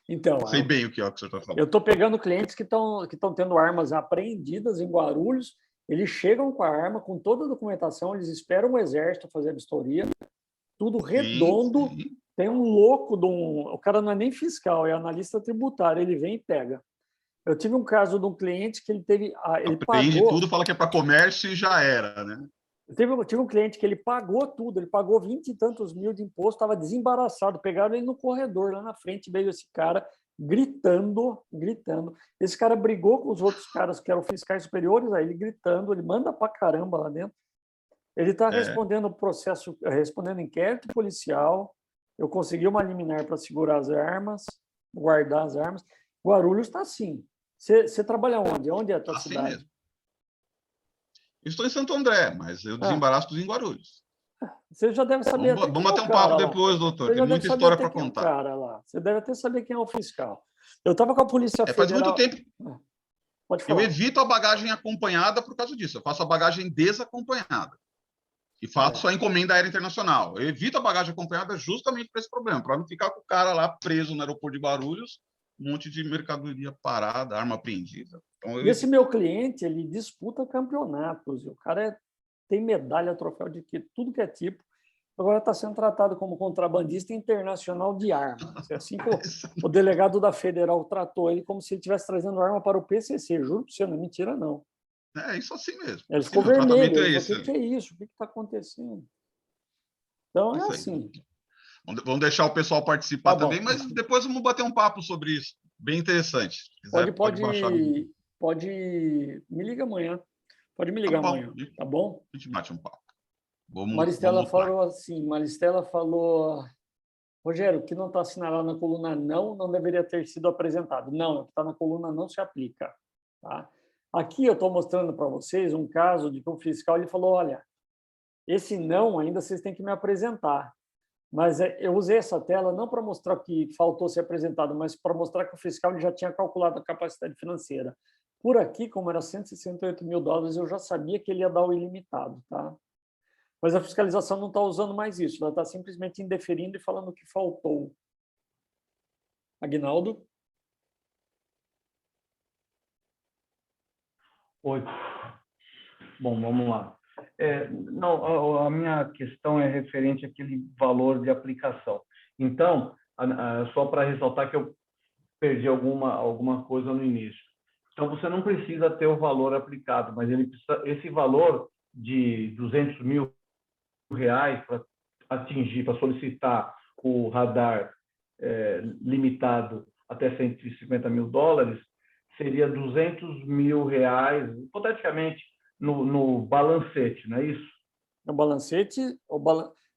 Então, sei bem o que o senhor está falando. Eu estou pegando clientes que estão tendo armas apreendidas em Guarulhos, eles chegam com a arma, com toda a documentação, eles esperam o exército fazer a vistoria, tudo redondo, sim. Tem um louco, o cara não é nem fiscal, é analista tributário, ele vem e pega. Eu tive um caso de um cliente que ele teve... Ele aprende pagou, tudo, fala que é para comércio e já era, né? Eu tive um cliente que ele pagou tudo, ele pagou 20 e tantos mil de imposto, estava desembaraçado, pegaram ele no corredor, lá na frente, veio esse cara gritando. Esse cara brigou com os outros caras que eram fiscais superiores, aí ele gritando, ele manda pra caramba lá dentro. Ele está respondendo processo, respondendo inquérito policial, eu consegui uma liminar para segurar as armas, guardar as armas. Guarulhos está assim. Você trabalha onde? Onde é a tua assim cidade? Mesmo. Estou em Santo André, mas eu desembaraço em Guarulhos. Você já deve saber. Vamos bater um papo depois, doutor. Tem muita história para contar. Cara lá. Você deve até saber quem é o fiscal. Eu estava com a Polícia Federal. Faz muito tempo. Pode falar. Eu evito a bagagem acompanhada por causa disso. Eu faço a bagagem desacompanhada. E faço a encomenda aérea internacional. Eu evito a bagagem acompanhada justamente para esse problema, para não ficar com o cara lá preso no aeroporto de Guarulhos, um monte de mercadoria parada, arma apreendida. Então, esse meu cliente, ele disputa campeonatos. O cara tem medalha, troféu de tudo que é tipo. Agora está sendo tratado como contrabandista internacional de armas. É assim que o delegado da Federal tratou ele, como se ele estivesse trazendo arma para o PCC. Juro para você, não é mentira, não. É isso assim mesmo. Ele ficou vermelho. Ele falou, o que é isso? O que está acontecendo? Então, é assim. Vamos deixar o pessoal participar também, mas depois vamos bater um papo sobre isso. Bem interessante. Pode me liga amanhã. Pode me ligar amanhã, tá bom? A gente bate um papo. Maristela falou assim, Rogério, o que não está assinalado na coluna não deveria ter sido apresentado. Não, o que está na coluna não se aplica. Tá? Aqui eu estou mostrando para vocês um caso de que o fiscal ele falou, olha, esse não ainda vocês têm que me apresentar. Mas eu usei essa tela não para mostrar que faltou ser apresentado, mas para mostrar que o fiscal ele já tinha calculado a capacidade financeira. Por aqui, como era 168 mil dólares, eu já sabia que ele ia dar o ilimitado. Tá? Mas a fiscalização não está usando mais isso, ela está simplesmente indeferindo e falando que faltou. Aguinaldo? Oi. Bom, vamos lá. Não, a minha questão é referente àquele valor de aplicação. Então, só para ressaltar que perdi alguma coisa no início. Então, você não precisa ter o valor aplicado, mas esse valor de R$200 mil para atingir, para solicitar o radar limitado até $150 mil, seria R$200 mil, hipoteticamente, no balancete, não é isso? No balancete,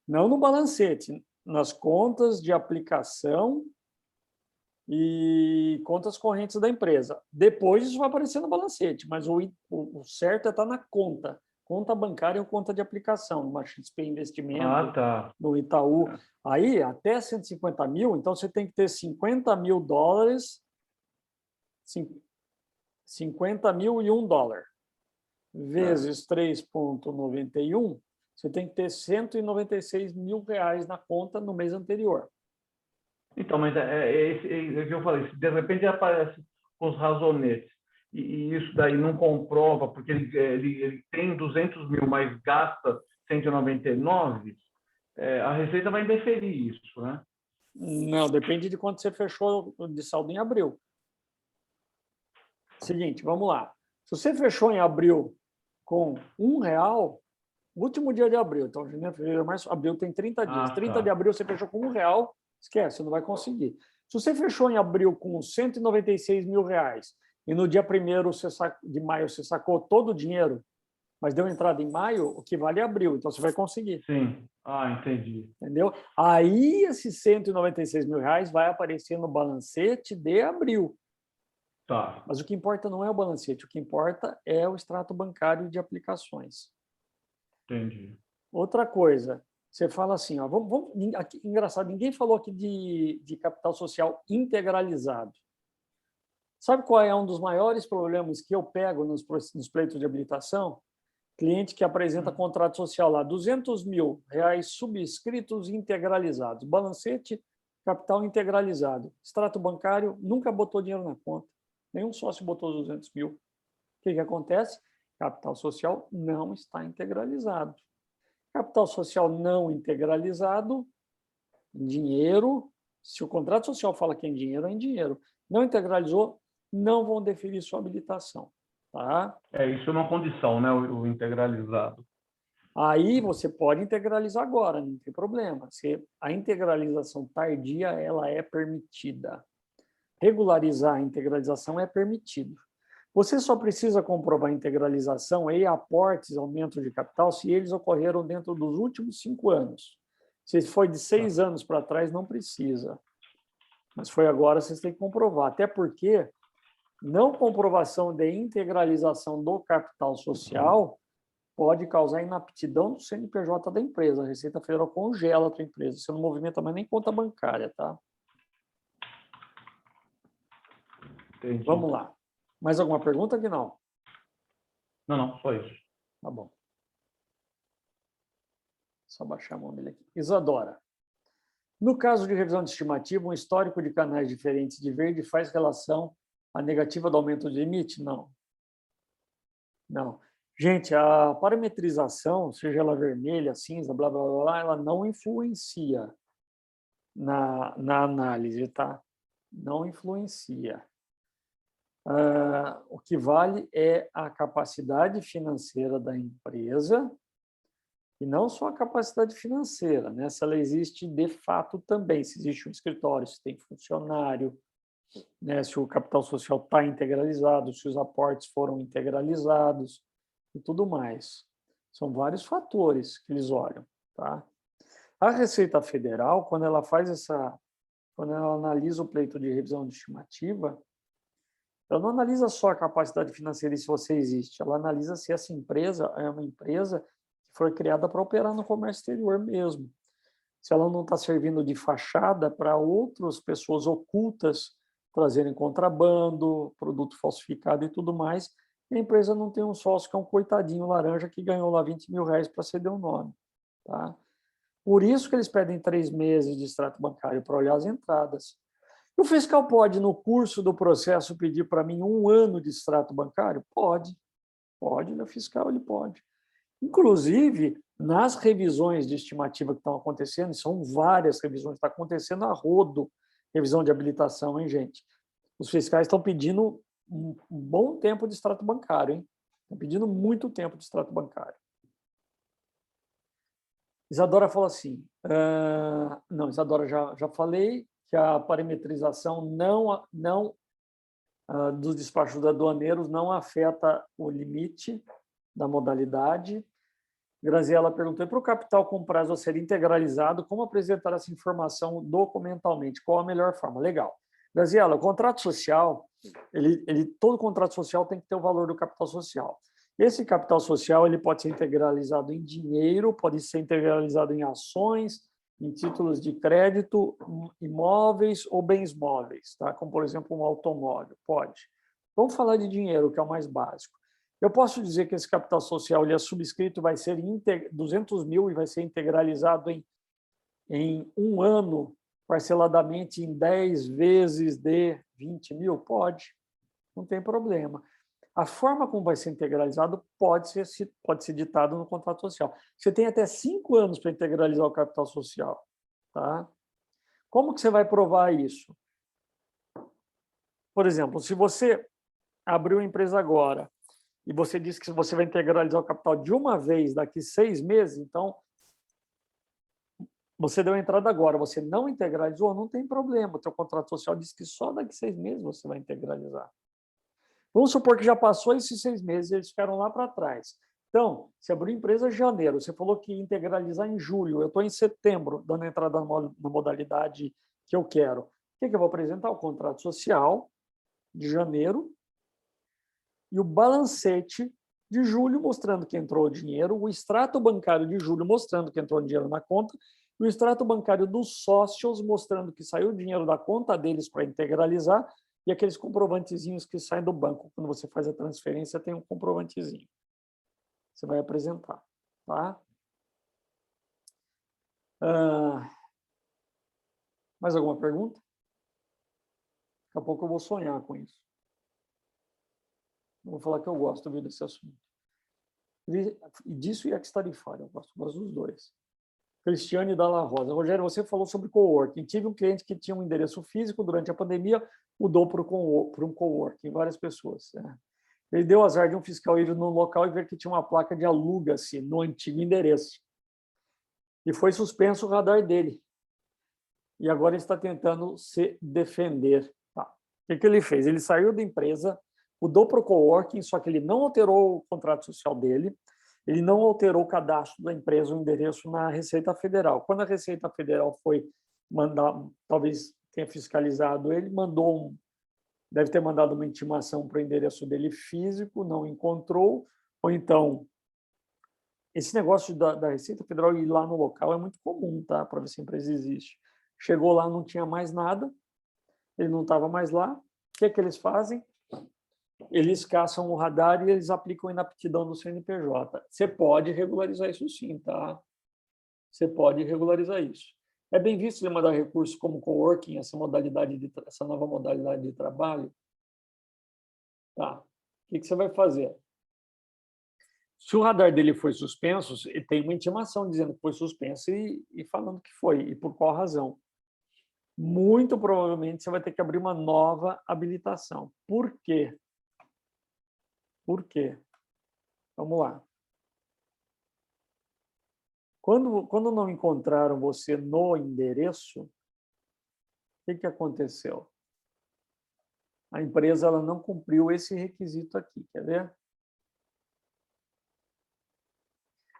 não no balancete, nas contas de aplicação e contas correntes da empresa. Depois isso vai aparecer no balancete, mas o certo é estar na conta bancária ou conta de aplicação, numa XP Investimento, no Itaú. Aí, até 150 mil, então você tem que ter $50 mil, 50 mil e $1, vezes 3,91, você tem que ter R$196 mil na conta no mês anterior. Então, mas é o que eu falei, se de repente aparece os razonetes, e isso daí não comprova, porque ele tem 200 mil, mas gasta 199, a Receita vai indeferir isso, né? Não, depende de quanto você fechou de saldo em abril. Seguinte, vamos lá. Se você fechou em abril com R$1, último dia de abril, então janeiro, fevereiro, março, abril tem 30 dias. 30 de abril você fechou com R$1, esquece, você não vai conseguir. Se você fechou em abril com R$196 mil e no dia 1º de maio você sacou todo o dinheiro, mas deu entrada em maio, o que vale é abril, então você vai conseguir. Sim, entendi. Entendeu? Aí esses R$196 mil vai aparecer no balancete de abril. Tá. Mas o que importa não é o balancete, o que importa é o extrato bancário de aplicações. Entendi. Outra coisa, você fala assim, ó, aqui, engraçado, ninguém falou aqui de capital social integralizado. Sabe qual é um dos maiores problemas que eu pego nos pleitos de habilitação? Cliente que apresenta contrato social lá, R$200 mil subscritos integralizados, balancete, capital integralizado, extrato bancário, nunca botou dinheiro na conta, nenhum sócio botou 200 mil. O que acontece? Capital social não está integralizado. Capital social não integralizado, dinheiro, se o contrato social fala que é em dinheiro, é em dinheiro. Não integralizou, não vão deferir sua habilitação. Tá? Isso é uma condição, né? O integralizado. Aí você pode integralizar agora, não tem problema. A integralização tardia, ela é permitida. Regularizar a integralização é permitido. Você só precisa comprovar a integralização e aportes, aumento de capital, se eles ocorreram dentro dos últimos 5 anos. Se foi de 6 anos para trás, não precisa. Mas foi agora, vocês têm que comprovar. Até porque não comprovação de integralização do capital social pode causar inaptidão do CNPJ da empresa. A Receita Federal congela a tua empresa. Você não movimenta mais nem conta bancária, tá? Entendi. Vamos lá. Mais alguma pergunta, Guinal? Não, só isso. Tá bom. Só baixar a mão dele aqui. Isadora. No caso de revisão de estimativa, um histórico de canais diferentes de verde faz relação à negativa do aumento do limite? Não. Não. Gente, a parametrização, seja ela vermelha, cinza, blá, blá, blá, ela não influencia na análise, tá? Não influencia. O que vale é a capacidade financeira da empresa, e não só a capacidade financeira, né? Se ela existe de fato também, se existe um escritório, se tem funcionário, né? Se o capital social está integralizado, se os aportes foram integralizados e tudo mais. São vários fatores que eles olham, tá? A Receita Federal, quando ela analisa o pleito de revisão de estimativa, ela não analisa só a capacidade financeira e se você existe, ela analisa se essa empresa é uma empresa que foi criada para operar no comércio exterior mesmo. Se ela não está servindo de fachada para outras pessoas ocultas trazerem contrabando, produto falsificado e tudo mais, e a empresa não tem um sócio que é um coitadinho laranja que ganhou lá R$20 mil para ceder o nome. Tá? Por isso que eles pedem 3 meses de extrato bancário para olhar as entradas. O fiscal pode, no curso do processo, pedir para mim 1 ano de extrato bancário? Pode. Pode, no fiscal ele pode. Inclusive, nas revisões de estimativa que estão acontecendo, são várias revisões, está acontecendo a rodo, revisão de habilitação, hein, gente? Os fiscais estão pedindo um bom tempo de extrato bancário, hein? Estão pedindo muito tempo de extrato bancário. Isadora falou assim, não, Isadora, já falei que a parametrização dos despachos aduaneiros não afeta o limite da modalidade. Graziela perguntou, para o capital com prazo a ser integralizado, como apresentar essa informação documentalmente? Qual a melhor forma? Legal. Graziela, o contrato social, todo contrato social tem que ter o valor do capital social. Esse capital social ele pode ser integralizado em dinheiro, pode ser integralizado em ações, em títulos de crédito, imóveis ou bens móveis, tá? Como, por exemplo, um automóvel. Pode. Vamos falar de dinheiro, que é o mais básico. Eu posso dizer que esse capital social ele é subscrito, vai ser 200 mil e vai ser integralizado em um ano, parceladamente em 10 vezes de 20 mil? Pode, não tem problema. A forma como vai ser integralizado pode ser ditado no contrato social. Você tem até 5 anos para integralizar o capital social. Tá? Como que você vai provar isso? Por exemplo, se você abriu a empresa agora e você disse que você vai integralizar o capital de uma vez daqui 6 meses, então você deu a entrada agora, você não integralizou, não tem problema. O teu contrato social diz que só daqui 6 meses você vai integralizar. Vamos supor que já passou esses 6 meses e eles ficaram lá para trás. Então, você abriu empresa em janeiro, você falou que ia integralizar em julho, eu estou em setembro, dando entrada na modalidade que eu quero. O que eu vou apresentar? O contrato social de janeiro e o balancete de julho, mostrando que entrou o dinheiro, o extrato bancário de julho, mostrando que entrou dinheiro na conta, e o extrato bancário dos sócios, mostrando que saiu o dinheiro da conta deles para integralizar, e aqueles comprovantezinhos que saem do banco. Quando você faz a transferência, tem um comprovantezinho. Você vai apresentar. Tá? Mais alguma pergunta? Daqui a pouco eu vou sonhar com isso. Eu vou falar que eu gosto, viu, desse assunto. Disso e ex-tarifário, eu gosto dos dois. Cristiane Dalla Rosa. Rogério, você falou sobre coworking. Tive um cliente que tinha um endereço físico, durante a pandemia, mudou para um coworking, várias pessoas. Né? Ele deu azar de um fiscal ir no local e ver que tinha uma placa de aluga-se no antigo endereço. E foi suspenso o radar dele. E agora ele está tentando se defender. Tá. O que ele fez? Ele saiu da empresa, mudou para o coworking, só que ele não alterou o contrato social dele, ele não alterou o cadastro da empresa, o endereço na Receita Federal. Quando a Receita Federal foi mandar, talvez tenha fiscalizado ele, deve ter mandado uma intimação para o endereço dele físico, não encontrou, ou então, esse negócio da Receita Federal ir lá no local é muito comum, tá? Para ver se a empresa existe. Chegou lá, não tinha mais nada, ele não estava mais lá, o que é que eles fazem? Eles caçam o radar e eles aplicam a inaptidão do CNPJ. Você pode regularizar isso sim, tá? Você pode regularizar isso. É bem visto ele mandar recurso como coworking, essa nova modalidade de trabalho? Tá. O que você vai fazer? Se o radar dele foi suspenso, tem uma intimação dizendo que foi suspenso e falando que foi, e por qual razão. Muito provavelmente você vai ter que abrir uma nova habilitação. Por quê? Por quê? Vamos lá. Quando não encontraram você no endereço, o que aconteceu? A empresa ela não cumpriu esse requisito aqui, quer ver?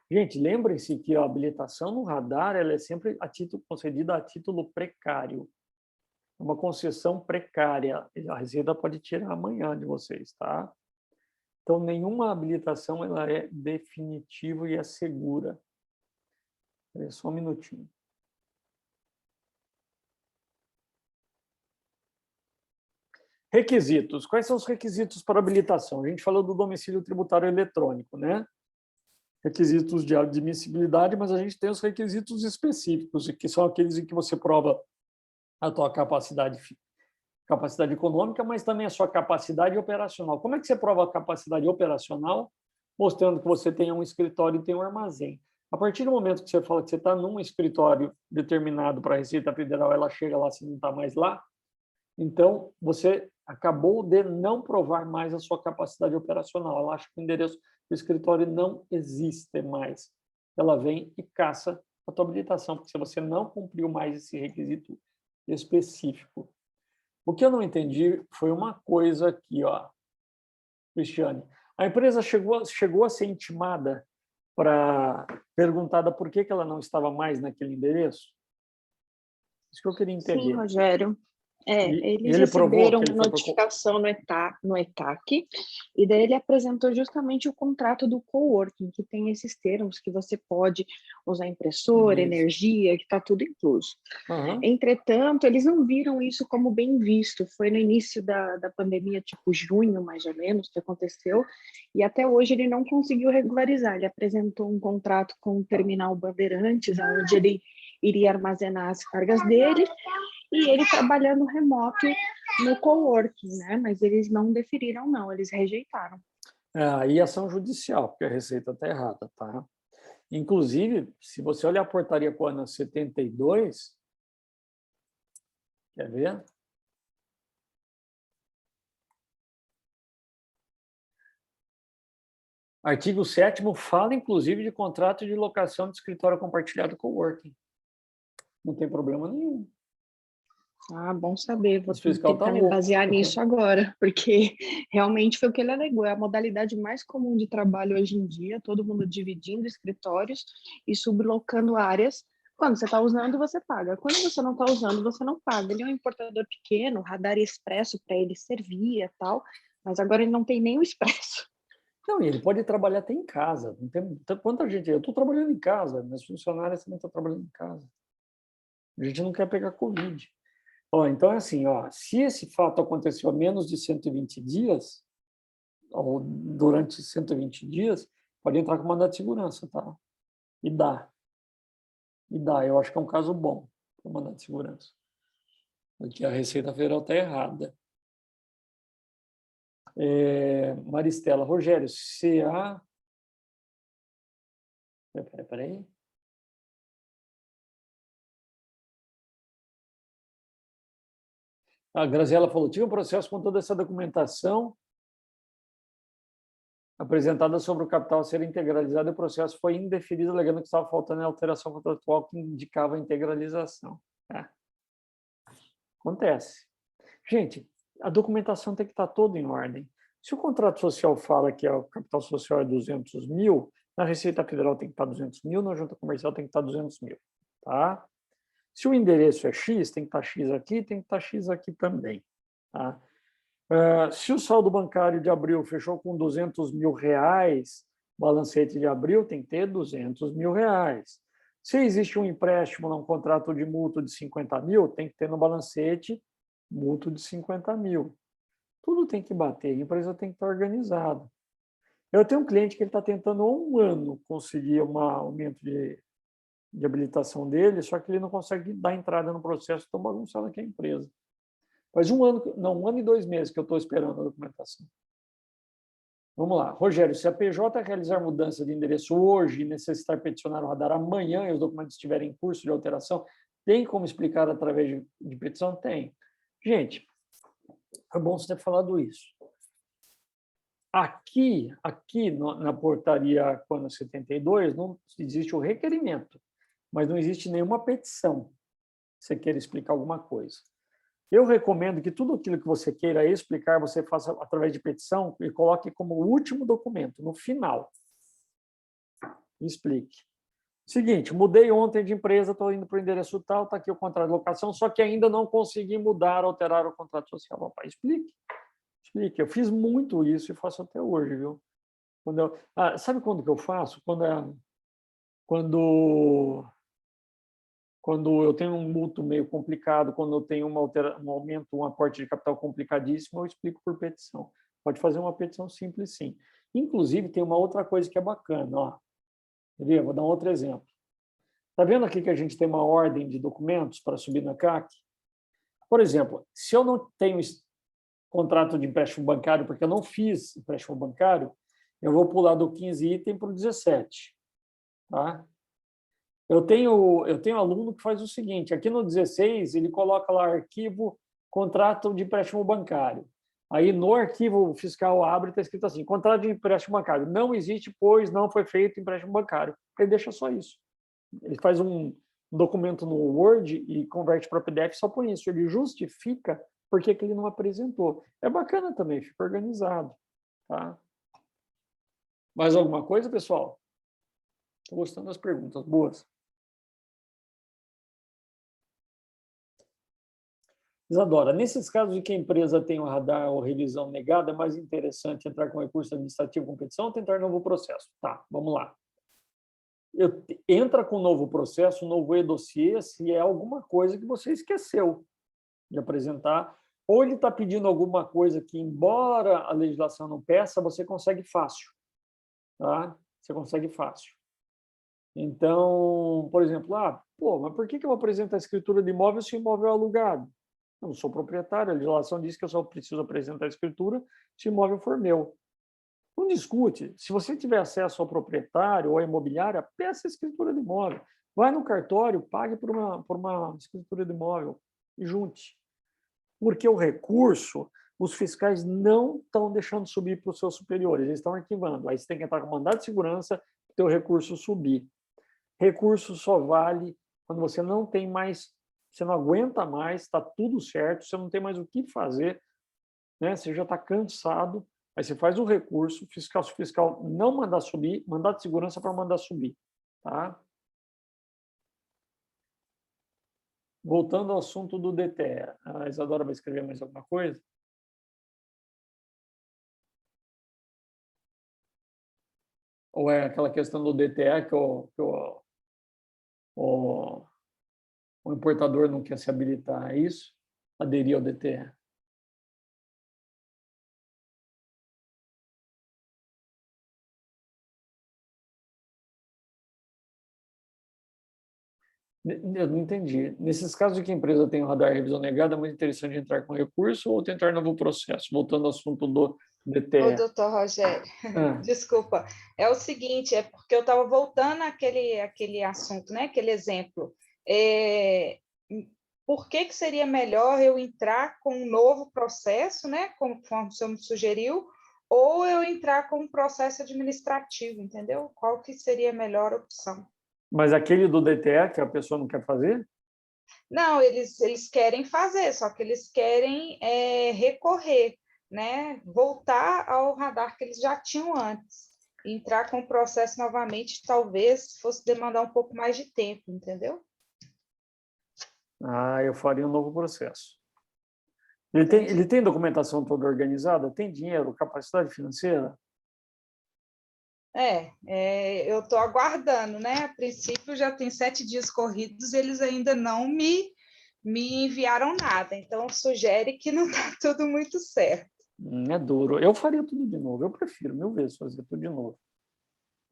Gente, lembrem-se que a habilitação no radar ela é sempre concedida a título precário. É uma concessão precária. A Receita pode tirar amanhã de vocês, tá? Então, nenhuma habilitação ela é definitiva e é segura. Só um minutinho. Requisitos. Quais são os requisitos para habilitação? A gente falou do domicílio tributário eletrônico, né? Requisitos de admissibilidade, mas a gente tem os requisitos específicos, que são aqueles em que você prova a tua capacidade econômica, mas também a sua capacidade operacional. Como é que você prova a capacidade operacional? Mostrando que você tem um escritório e tem um armazém. A partir do momento que você fala que você está num escritório determinado para a Receita Federal, ela chega lá, você não está mais lá, então você acabou de não provar mais a sua capacidade operacional. Ela acha que o endereço do escritório não existe mais. Ela vem e caça a tua habilitação, porque se você não cumpriu mais esse requisito específico. O que eu não entendi foi uma coisa aqui, ó, Cristiane. A empresa chegou a ser intimada perguntada por que ela não estava mais naquele endereço? Isso que eu queria entender. Sim, Rogério. Eles ele provou receberam que ele notificação no ETAC, e daí ele apresentou justamente o contrato do coworking, que tem esses termos que você pode usar impressora, energia, que está tudo incluso. Entretanto, eles não viram isso como bem visto. Foi no início da pandemia, tipo junho, mais ou menos, que aconteceu, e até hoje ele não conseguiu regularizar. Ele apresentou um contrato com o Terminal Bandeirantes, onde ele iria armazenar as cargas dele, e ele trabalhando remoto no coworking, né? Mas eles não deferiram, não, eles rejeitaram. Aí ação judicial, porque a receita está errada, tá? Inclusive, se você olhar a portaria com a ANA 72, quer ver? Artigo 7º fala, inclusive, de contrato de locação de escritório compartilhado coworking. Não tem problema nenhum. Bom saber. Vou fiscal tentar me basear nisso agora, porque realmente foi o que ele alegou. É a modalidade mais comum de trabalho hoje em dia, todo mundo dividindo escritórios e sublocando áreas. Quando você está usando, você paga. Quando você não está usando, você não paga. Ele é um importador pequeno, radar expresso para ele servir e tal, mas agora ele não tem nem o expresso. Não, ele pode trabalhar até em casa. Não tem quanta gente. Eu estou trabalhando em casa, meus funcionários também estão trabalhando em casa. A gente não quer pegar Covid. Então, é assim, se esse fato aconteceu há menos de 120 dias, ou durante 120 dias, pode entrar com mandado de segurança, tá? E dá. Eu acho que é um caso bom para mandado de segurança. Porque a Receita Federal está errada. Maristela, Rogério, CA... Peraí. A Graziela falou, tive um processo com toda essa documentação apresentada sobre o capital ser integralizado e o processo foi indeferido, alegando que estava faltando a alteração contratual que indicava a integralização. Acontece. Gente, a documentação tem que estar toda em ordem. Se o contrato social fala que o capital social é 200 mil, na Receita Federal tem que estar 200 mil, na Junta Comercial tem que estar 200 mil. Tá? Se o endereço é X, tem que estar X aqui, tem que estar X aqui também. Tá? Se o saldo bancário de abril fechou com 200 mil reais, balancete de abril tem que ter 200 mil reais. Se existe um empréstimo num contrato de mútuo de 50 mil, tem que ter no balancete mútuo de 50 mil. Tudo tem que bater, a empresa tem que estar organizada. Eu tenho um cliente que está tentando há um ano conseguir um aumento de habilitação dele, só que ele não consegue dar entrada no processo, tão bagunçado aqui a empresa. Faz um ano e 2 meses que eu estou esperando a documentação. Vamos lá. Rogério, se a PJ realizar mudança de endereço hoje e necessitar peticionar o radar amanhã e os documentos estiverem em curso de alteração, tem como explicar através de petição? Tem. Gente, é bom você ter falado isso. Aqui na portaria quando 72, não existe o requerimento, mas não existe nenhuma petição. Você queira explicar alguma coisa. Eu recomendo que tudo aquilo que você queira explicar, você faça através de petição e coloque como último documento, no final. Explique. Seguinte, mudei ontem de empresa, estou indo para o endereço tal, está aqui o contrato de locação, só que ainda não consegui mudar, alterar o contrato social. Papai, explique. Explique. Eu fiz muito isso e faço até hoje, viu? Sabe quando que eu faço? Quando eu tenho um mútuo meio complicado, quando eu tenho um aumento, um aporte de capital complicadíssimo, eu explico por petição. Pode fazer uma petição simples, sim. Inclusive, tem uma outra coisa que é bacana. Vou dar um outro exemplo. Está vendo aqui que a gente tem uma ordem de documentos para subir na CAC? Por exemplo, se eu não tenho contrato de empréstimo bancário, porque eu não fiz empréstimo bancário, eu vou pular do 15 item para o 17. Tá? Eu tenho aluno que faz o seguinte, aqui no 16, ele coloca lá arquivo contrato de empréstimo bancário. Aí no arquivo fiscal abre e está escrito assim, contrato de empréstimo bancário. Não existe, pois não foi feito empréstimo bancário. Ele deixa só isso. Ele faz um documento no Word e converte para PDF só por isso. Ele justifica porque que ele não apresentou. É bacana também, fica organizado. Tá? Mais alguma coisa, pessoal? Estou gostando das perguntas, boas. Isadora, nesses casos em que a empresa tem um radar ou revisão negada, é mais interessante entrar com recurso administrativo competição ou tentar novo processo? Tá, vamos lá. Entra com novo processo, novo e-dossiê, se é alguma coisa que você esqueceu de apresentar, ou ele está pedindo alguma coisa que, embora a legislação não peça, você consegue fácil. Tá? Você consegue fácil. Então, por exemplo, mas por que eu vou apresentar a escritura de imóvel se o imóvel é alugado? Eu não sou proprietário, a legislação diz que eu só preciso apresentar a escritura se o imóvel for meu. Não discute. Se você tiver acesso ao proprietário ou à imobiliária, peça a escritura de imóvel. Vai no cartório, pague por uma escritura de imóvel e junte. Porque o recurso, os fiscais não estão deixando subir para os seus superiores, eles estão arquivando. Aí você tem que entrar com mandado de segurança para o teu recurso subir. Recurso só vale quando você não tem mais, você não aguenta mais, está tudo certo, você não tem mais o que fazer, né? Você já está cansado, aí você faz o recurso, se o fiscal não mandar subir, mandado de segurança para mandar subir. Tá? Voltando ao assunto do DTE, a Isadora vai escrever mais alguma coisa? Ou é aquela questão do DTE que o importador não quer se habilitar a isso? Aderir ao DTE? Eu não entendi. Nesses casos em que a empresa tem um radar revisão negada, é muito interessante entrar com recurso ou tentar novo processo? Voltando ao assunto do DTE. Ô, doutor Rogério, desculpa. É o seguinte, é porque eu estava voltando àquele assunto, né? Aquele exemplo. Por que seria melhor eu entrar com um novo processo, né? Conforme o senhor me sugeriu, ou eu entrar com um processo administrativo, entendeu? Qual que seria a melhor opção? Mas aquele do DTE que a pessoa não quer fazer? Não, eles querem fazer, só que eles querem recorrer, né? Voltar ao radar que eles já tinham antes. Entrar com o processo novamente, talvez fosse demandar um pouco mais de tempo, entendeu? Eu faria um novo processo. Ele tem documentação toda organizada? Tem dinheiro, capacidade financeira? Eu estou aguardando, né? A princípio já tem 7 dias corridos, eles ainda não me enviaram nada, então sugere que não está tudo muito certo. É duro. Eu faria tudo de novo, eu prefiro 1000 vezes fazer tudo de novo.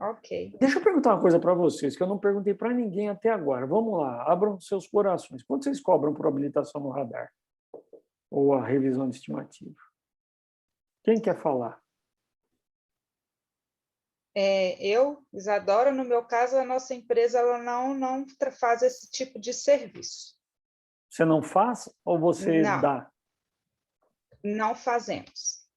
Ok. Deixa eu perguntar uma coisa para vocês, que eu não perguntei para ninguém até agora. Vamos lá, abram seus corações. Quanto vocês cobram por habilitação no radar? Ou a revisão de estimativa? Quem quer falar? Isadora, no meu caso, a nossa empresa ela não faz esse tipo de serviço. Você não faz ou você dá? Não fazemos.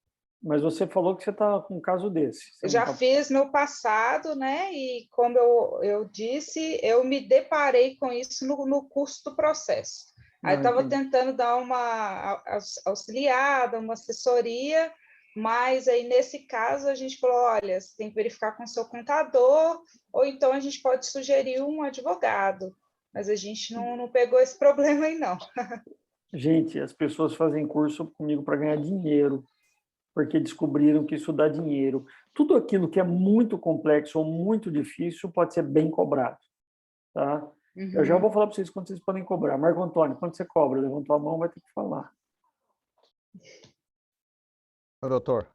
Mas você falou que você está com um caso desse. Eu já fiz no passado, né? E como eu disse, eu me deparei com isso no curso do processo. Aí eu estava tentando dar uma auxiliada, uma assessoria, mas aí nesse caso a gente falou, olha, você tem que verificar com o seu contador, ou então a gente pode sugerir um advogado. Mas a gente não pegou esse problema aí, não. Gente, as pessoas fazem curso comigo para ganhar dinheiro, porque descobriram que isso dá dinheiro. Tudo aquilo que é muito complexo ou muito difícil pode ser bem cobrado. Tá? Uhum. Eu já vou falar para vocês quanto vocês podem cobrar. Marco Antônio, quanto você cobra? Levantou a mão, vai ter que falar. Doutor,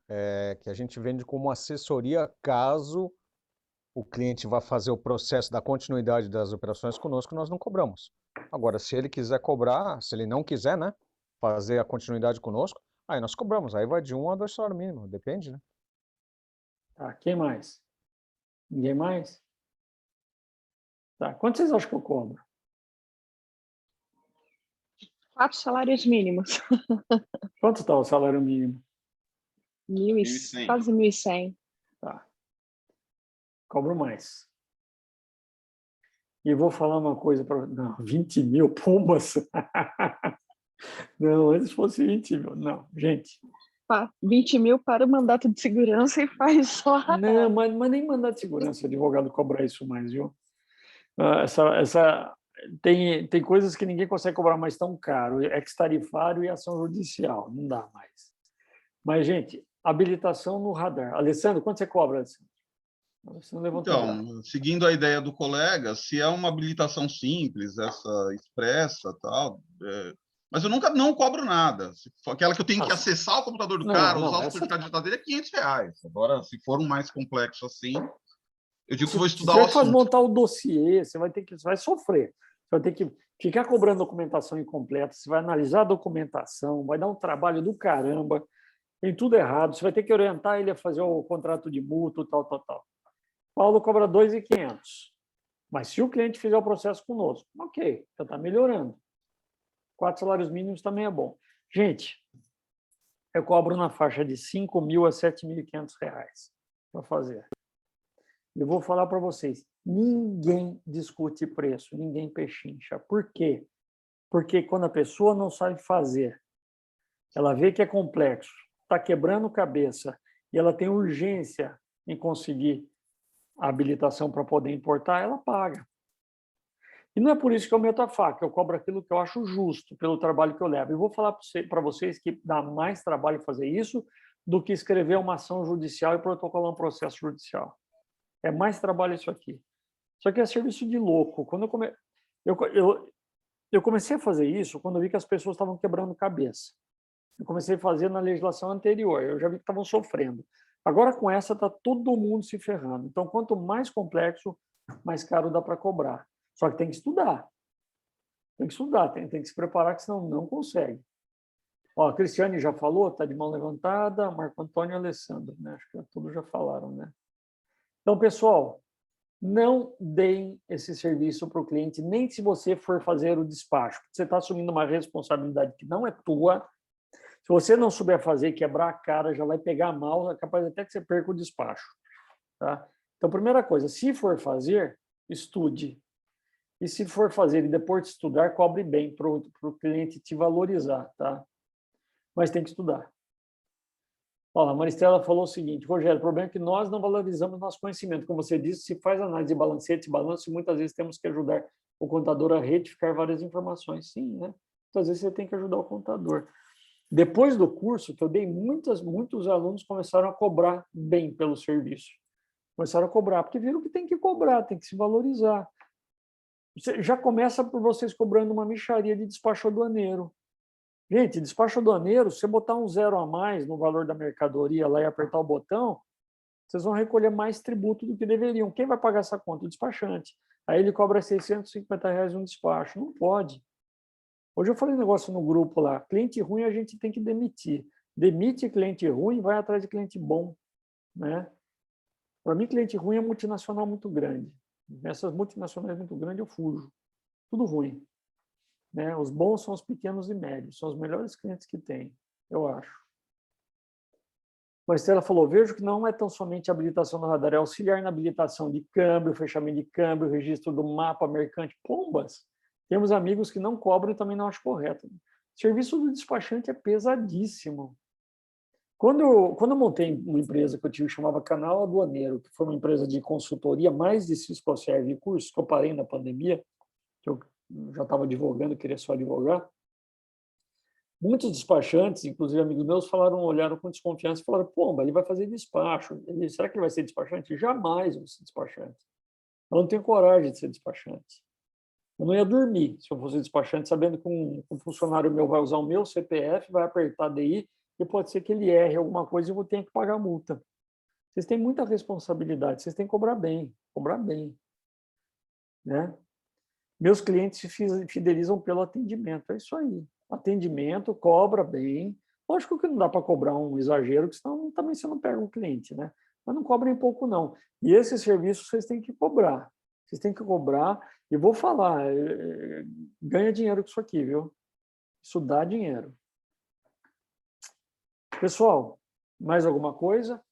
que a gente vende como assessoria caso o cliente vá fazer o processo da continuidade das operações conosco, nós não cobramos. Agora, se ele quiser cobrar, se ele não quiser, né, fazer a continuidade conosco, aí nós cobramos. Aí vai de 1 a 2 salários mínimos, depende, né? Tá, quem mais? Ninguém mais? Tá, quanto vocês acham que eu cobro? 4 salários mínimos. Quanto está o salário mínimo? Quase 1.100. Tá. Cobro mais. E vou falar uma coisa para... Não, 20 mil, pombas. Não, antes fosse 20 mil. Não, gente. 20 mil para o mandato de segurança e faz só... Não, mas nem mandato de segurança, o advogado cobrar isso mais, viu? Tem coisas que ninguém consegue cobrar mais tão caro, ex-tarifário e ação judicial, não dá mais. Mas, gente, habilitação no radar. Alessandro, quanto você cobra, Alessandro? Então, seguindo a ideia do colega, se é uma habilitação simples, essa expressa, tal, mas eu nunca não cobro nada. Se for aquela que eu tenho que acessar o computador do cara, usar o certificado digital dele, é R$500. Agora, se for um mais complexo assim, eu digo que vou estudar o assunto. Você vai montar o dossiê, você vai sofrer. Você vai ter que ficar cobrando documentação incompleta, você vai analisar a documentação, vai dar um trabalho do caramba, tem tudo errado, você vai ter que orientar ele a fazer o contrato de mútuo, tal. Paulo cobra R$2.500. Mas se o cliente fizer o processo conosco, ok, já está melhorando. 4 salários mínimos também é bom. Gente, eu cobro na faixa de R$5.000 a R$7.500 para fazer. Eu vou falar para vocês, ninguém discute preço, ninguém pechincha. Por quê? Porque quando a pessoa não sabe fazer, ela vê que é complexo, está quebrando cabeça e ela tem urgência em conseguir a habilitação para poder importar, ela paga. E não é por isso que eu meto a faca, eu cobro aquilo que eu acho justo pelo trabalho que eu levo. Eu vou falar para vocês que dá mais trabalho fazer isso do que escrever uma ação judicial e protocolar um processo judicial. É mais trabalho isso aqui. Isso aqui é serviço de louco. Quando eu comecei a fazer isso quando eu vi que as pessoas estavam quebrando cabeça. Eu comecei a fazer na legislação anterior, eu já vi que estavam sofrendo. Agora, com essa, está todo mundo se ferrando. Então, quanto mais complexo, mais caro dá para cobrar. Só que tem que estudar. Tem que estudar, tem que se preparar, que senão não consegue. Ó, a Cristiane já falou, está de mão levantada, Marco Antônio e Alessandro, né? Acho que todos já falaram, né? Então, pessoal, não deem esse serviço para o cliente, nem se você for fazer o despacho. Você está assumindo uma responsabilidade que não é tua. Se você não souber fazer, quebrar a cara, já vai pegar mal, é capaz até que você perca o despacho. Tá? Então, primeira coisa, se for fazer, estude. E se for fazer e depois de estudar, cobre bem para o cliente te valorizar. Tá? Mas tem que estudar. Ó, a Maristela falou o seguinte, Rogério, o problema é que nós não valorizamos nosso conhecimento. Como você disse, se faz análise de balancete e balanço, muitas vezes temos que ajudar o contador a retificar várias informações. Sim, né? Muitas vezes você tem que ajudar o contador. Depois do curso que eu dei, muitos alunos começaram a cobrar bem pelo serviço. Começaram a cobrar, porque viram que tem que cobrar, tem que se valorizar. Você já começa por vocês cobrando uma mixaria de despacho aduaneiro. Gente, despacho aduaneiro, se você botar um 0 a mais no valor da mercadoria lá e apertar o botão, vocês vão recolher mais tributo do que deveriam. Quem vai pagar essa conta? O despachante. Aí ele cobra R$650 um despacho. Não pode. Hoje eu falei um negócio no grupo lá, cliente ruim a gente tem que demitir. Demite cliente ruim, vai atrás de cliente bom. Né? Para mim, cliente ruim é multinacional muito grande. Essas multinacionais muito grandes eu fujo. Tudo ruim. Né? Os bons são os pequenos e médios, são os melhores clientes que tem, eu acho. Mas ela falou, vejo que não é tão somente habilitação no radar, é auxiliar na habilitação de câmbio, fechamento de câmbio, registro do mapa mercante, pombas. Temos amigos que não cobram e também não acham correto. O serviço do despachante é pesadíssimo. Quando eu montei uma empresa que eu tive, chamava Canal Aduaneiro, que foi uma empresa de consultoria, mais de Ciscoserve e cursos, que eu parei na pandemia, que eu já estava advogando, queria só advogar. Muitos despachantes, inclusive amigos meus, olharam com desconfiança e falaram, pô, ele vai fazer despacho. Será que ele vai ser despachante? Jamais vai ser despachante. Eu não tenho coragem de ser despachante. Eu não ia dormir se eu fosse despachante, sabendo que um funcionário meu vai usar o meu CPF, vai apertar a DI, e pode ser que ele erre alguma coisa e eu vou ter que pagar multa. Vocês têm muita responsabilidade, vocês têm que cobrar bem. Né? Meus clientes se fidelizam pelo atendimento, é isso aí. Atendimento, cobra bem. Lógico que não dá para cobrar um exagero, porque senão também você não pega um cliente, né? Mas não cobrem pouco, não. E esse serviço vocês têm que cobrar. Vocês têm que cobrar, e vou falar, ganha dinheiro com isso aqui, viu? Isso dá dinheiro. Pessoal, Mais alguma coisa?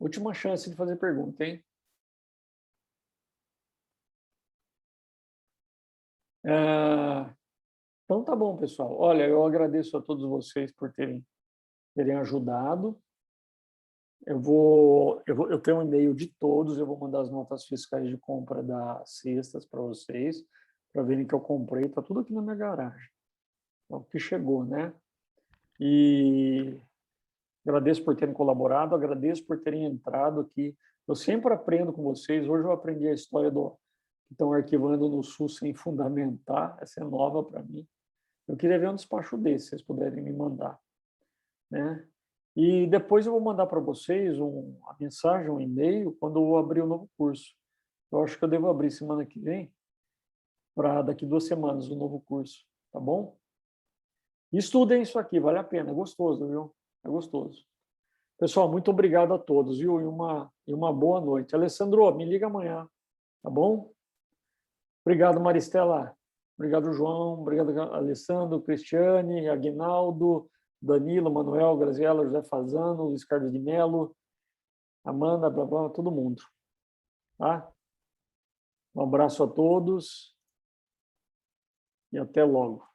Última chance de fazer pergunta, hein? Então tá bom, pessoal. Olha, eu agradeço a todos vocês por terem ajudado. Eu tenho um e-mail de todos, eu vou mandar as notas fiscais de compra das cestas para vocês, para verem que eu comprei, tá tudo aqui na minha garagem. É o que chegou, né? E agradeço por terem colaborado, agradeço por terem entrado aqui. Eu sempre aprendo com vocês. Hoje eu aprendi a história do que estão arquivando no Sul sem fundamentar. Essa é nova para mim. Eu queria ver um despacho desse, se vocês puderem me mandar, né? E depois eu vou mandar para vocês a mensagem, um e-mail, quando eu abrir o novo curso. Eu acho que eu devo abrir semana que vem, para daqui 2 semanas, o novo curso, tá bom? Estudem isso aqui, vale a pena, é gostoso, viu? É gostoso. Pessoal, muito obrigado a todos, viu? E uma boa noite. Alessandro, me liga amanhã, tá bom? Obrigado, Maristela. Obrigado, João. Obrigado, Alessandro, Cristiane, Aguinaldo, Danilo, Manuel, Graziela, José Fazano, Luiz Carlos de Mello, Amanda, blá, blá, todo mundo. Tá? Um abraço a todos e até logo.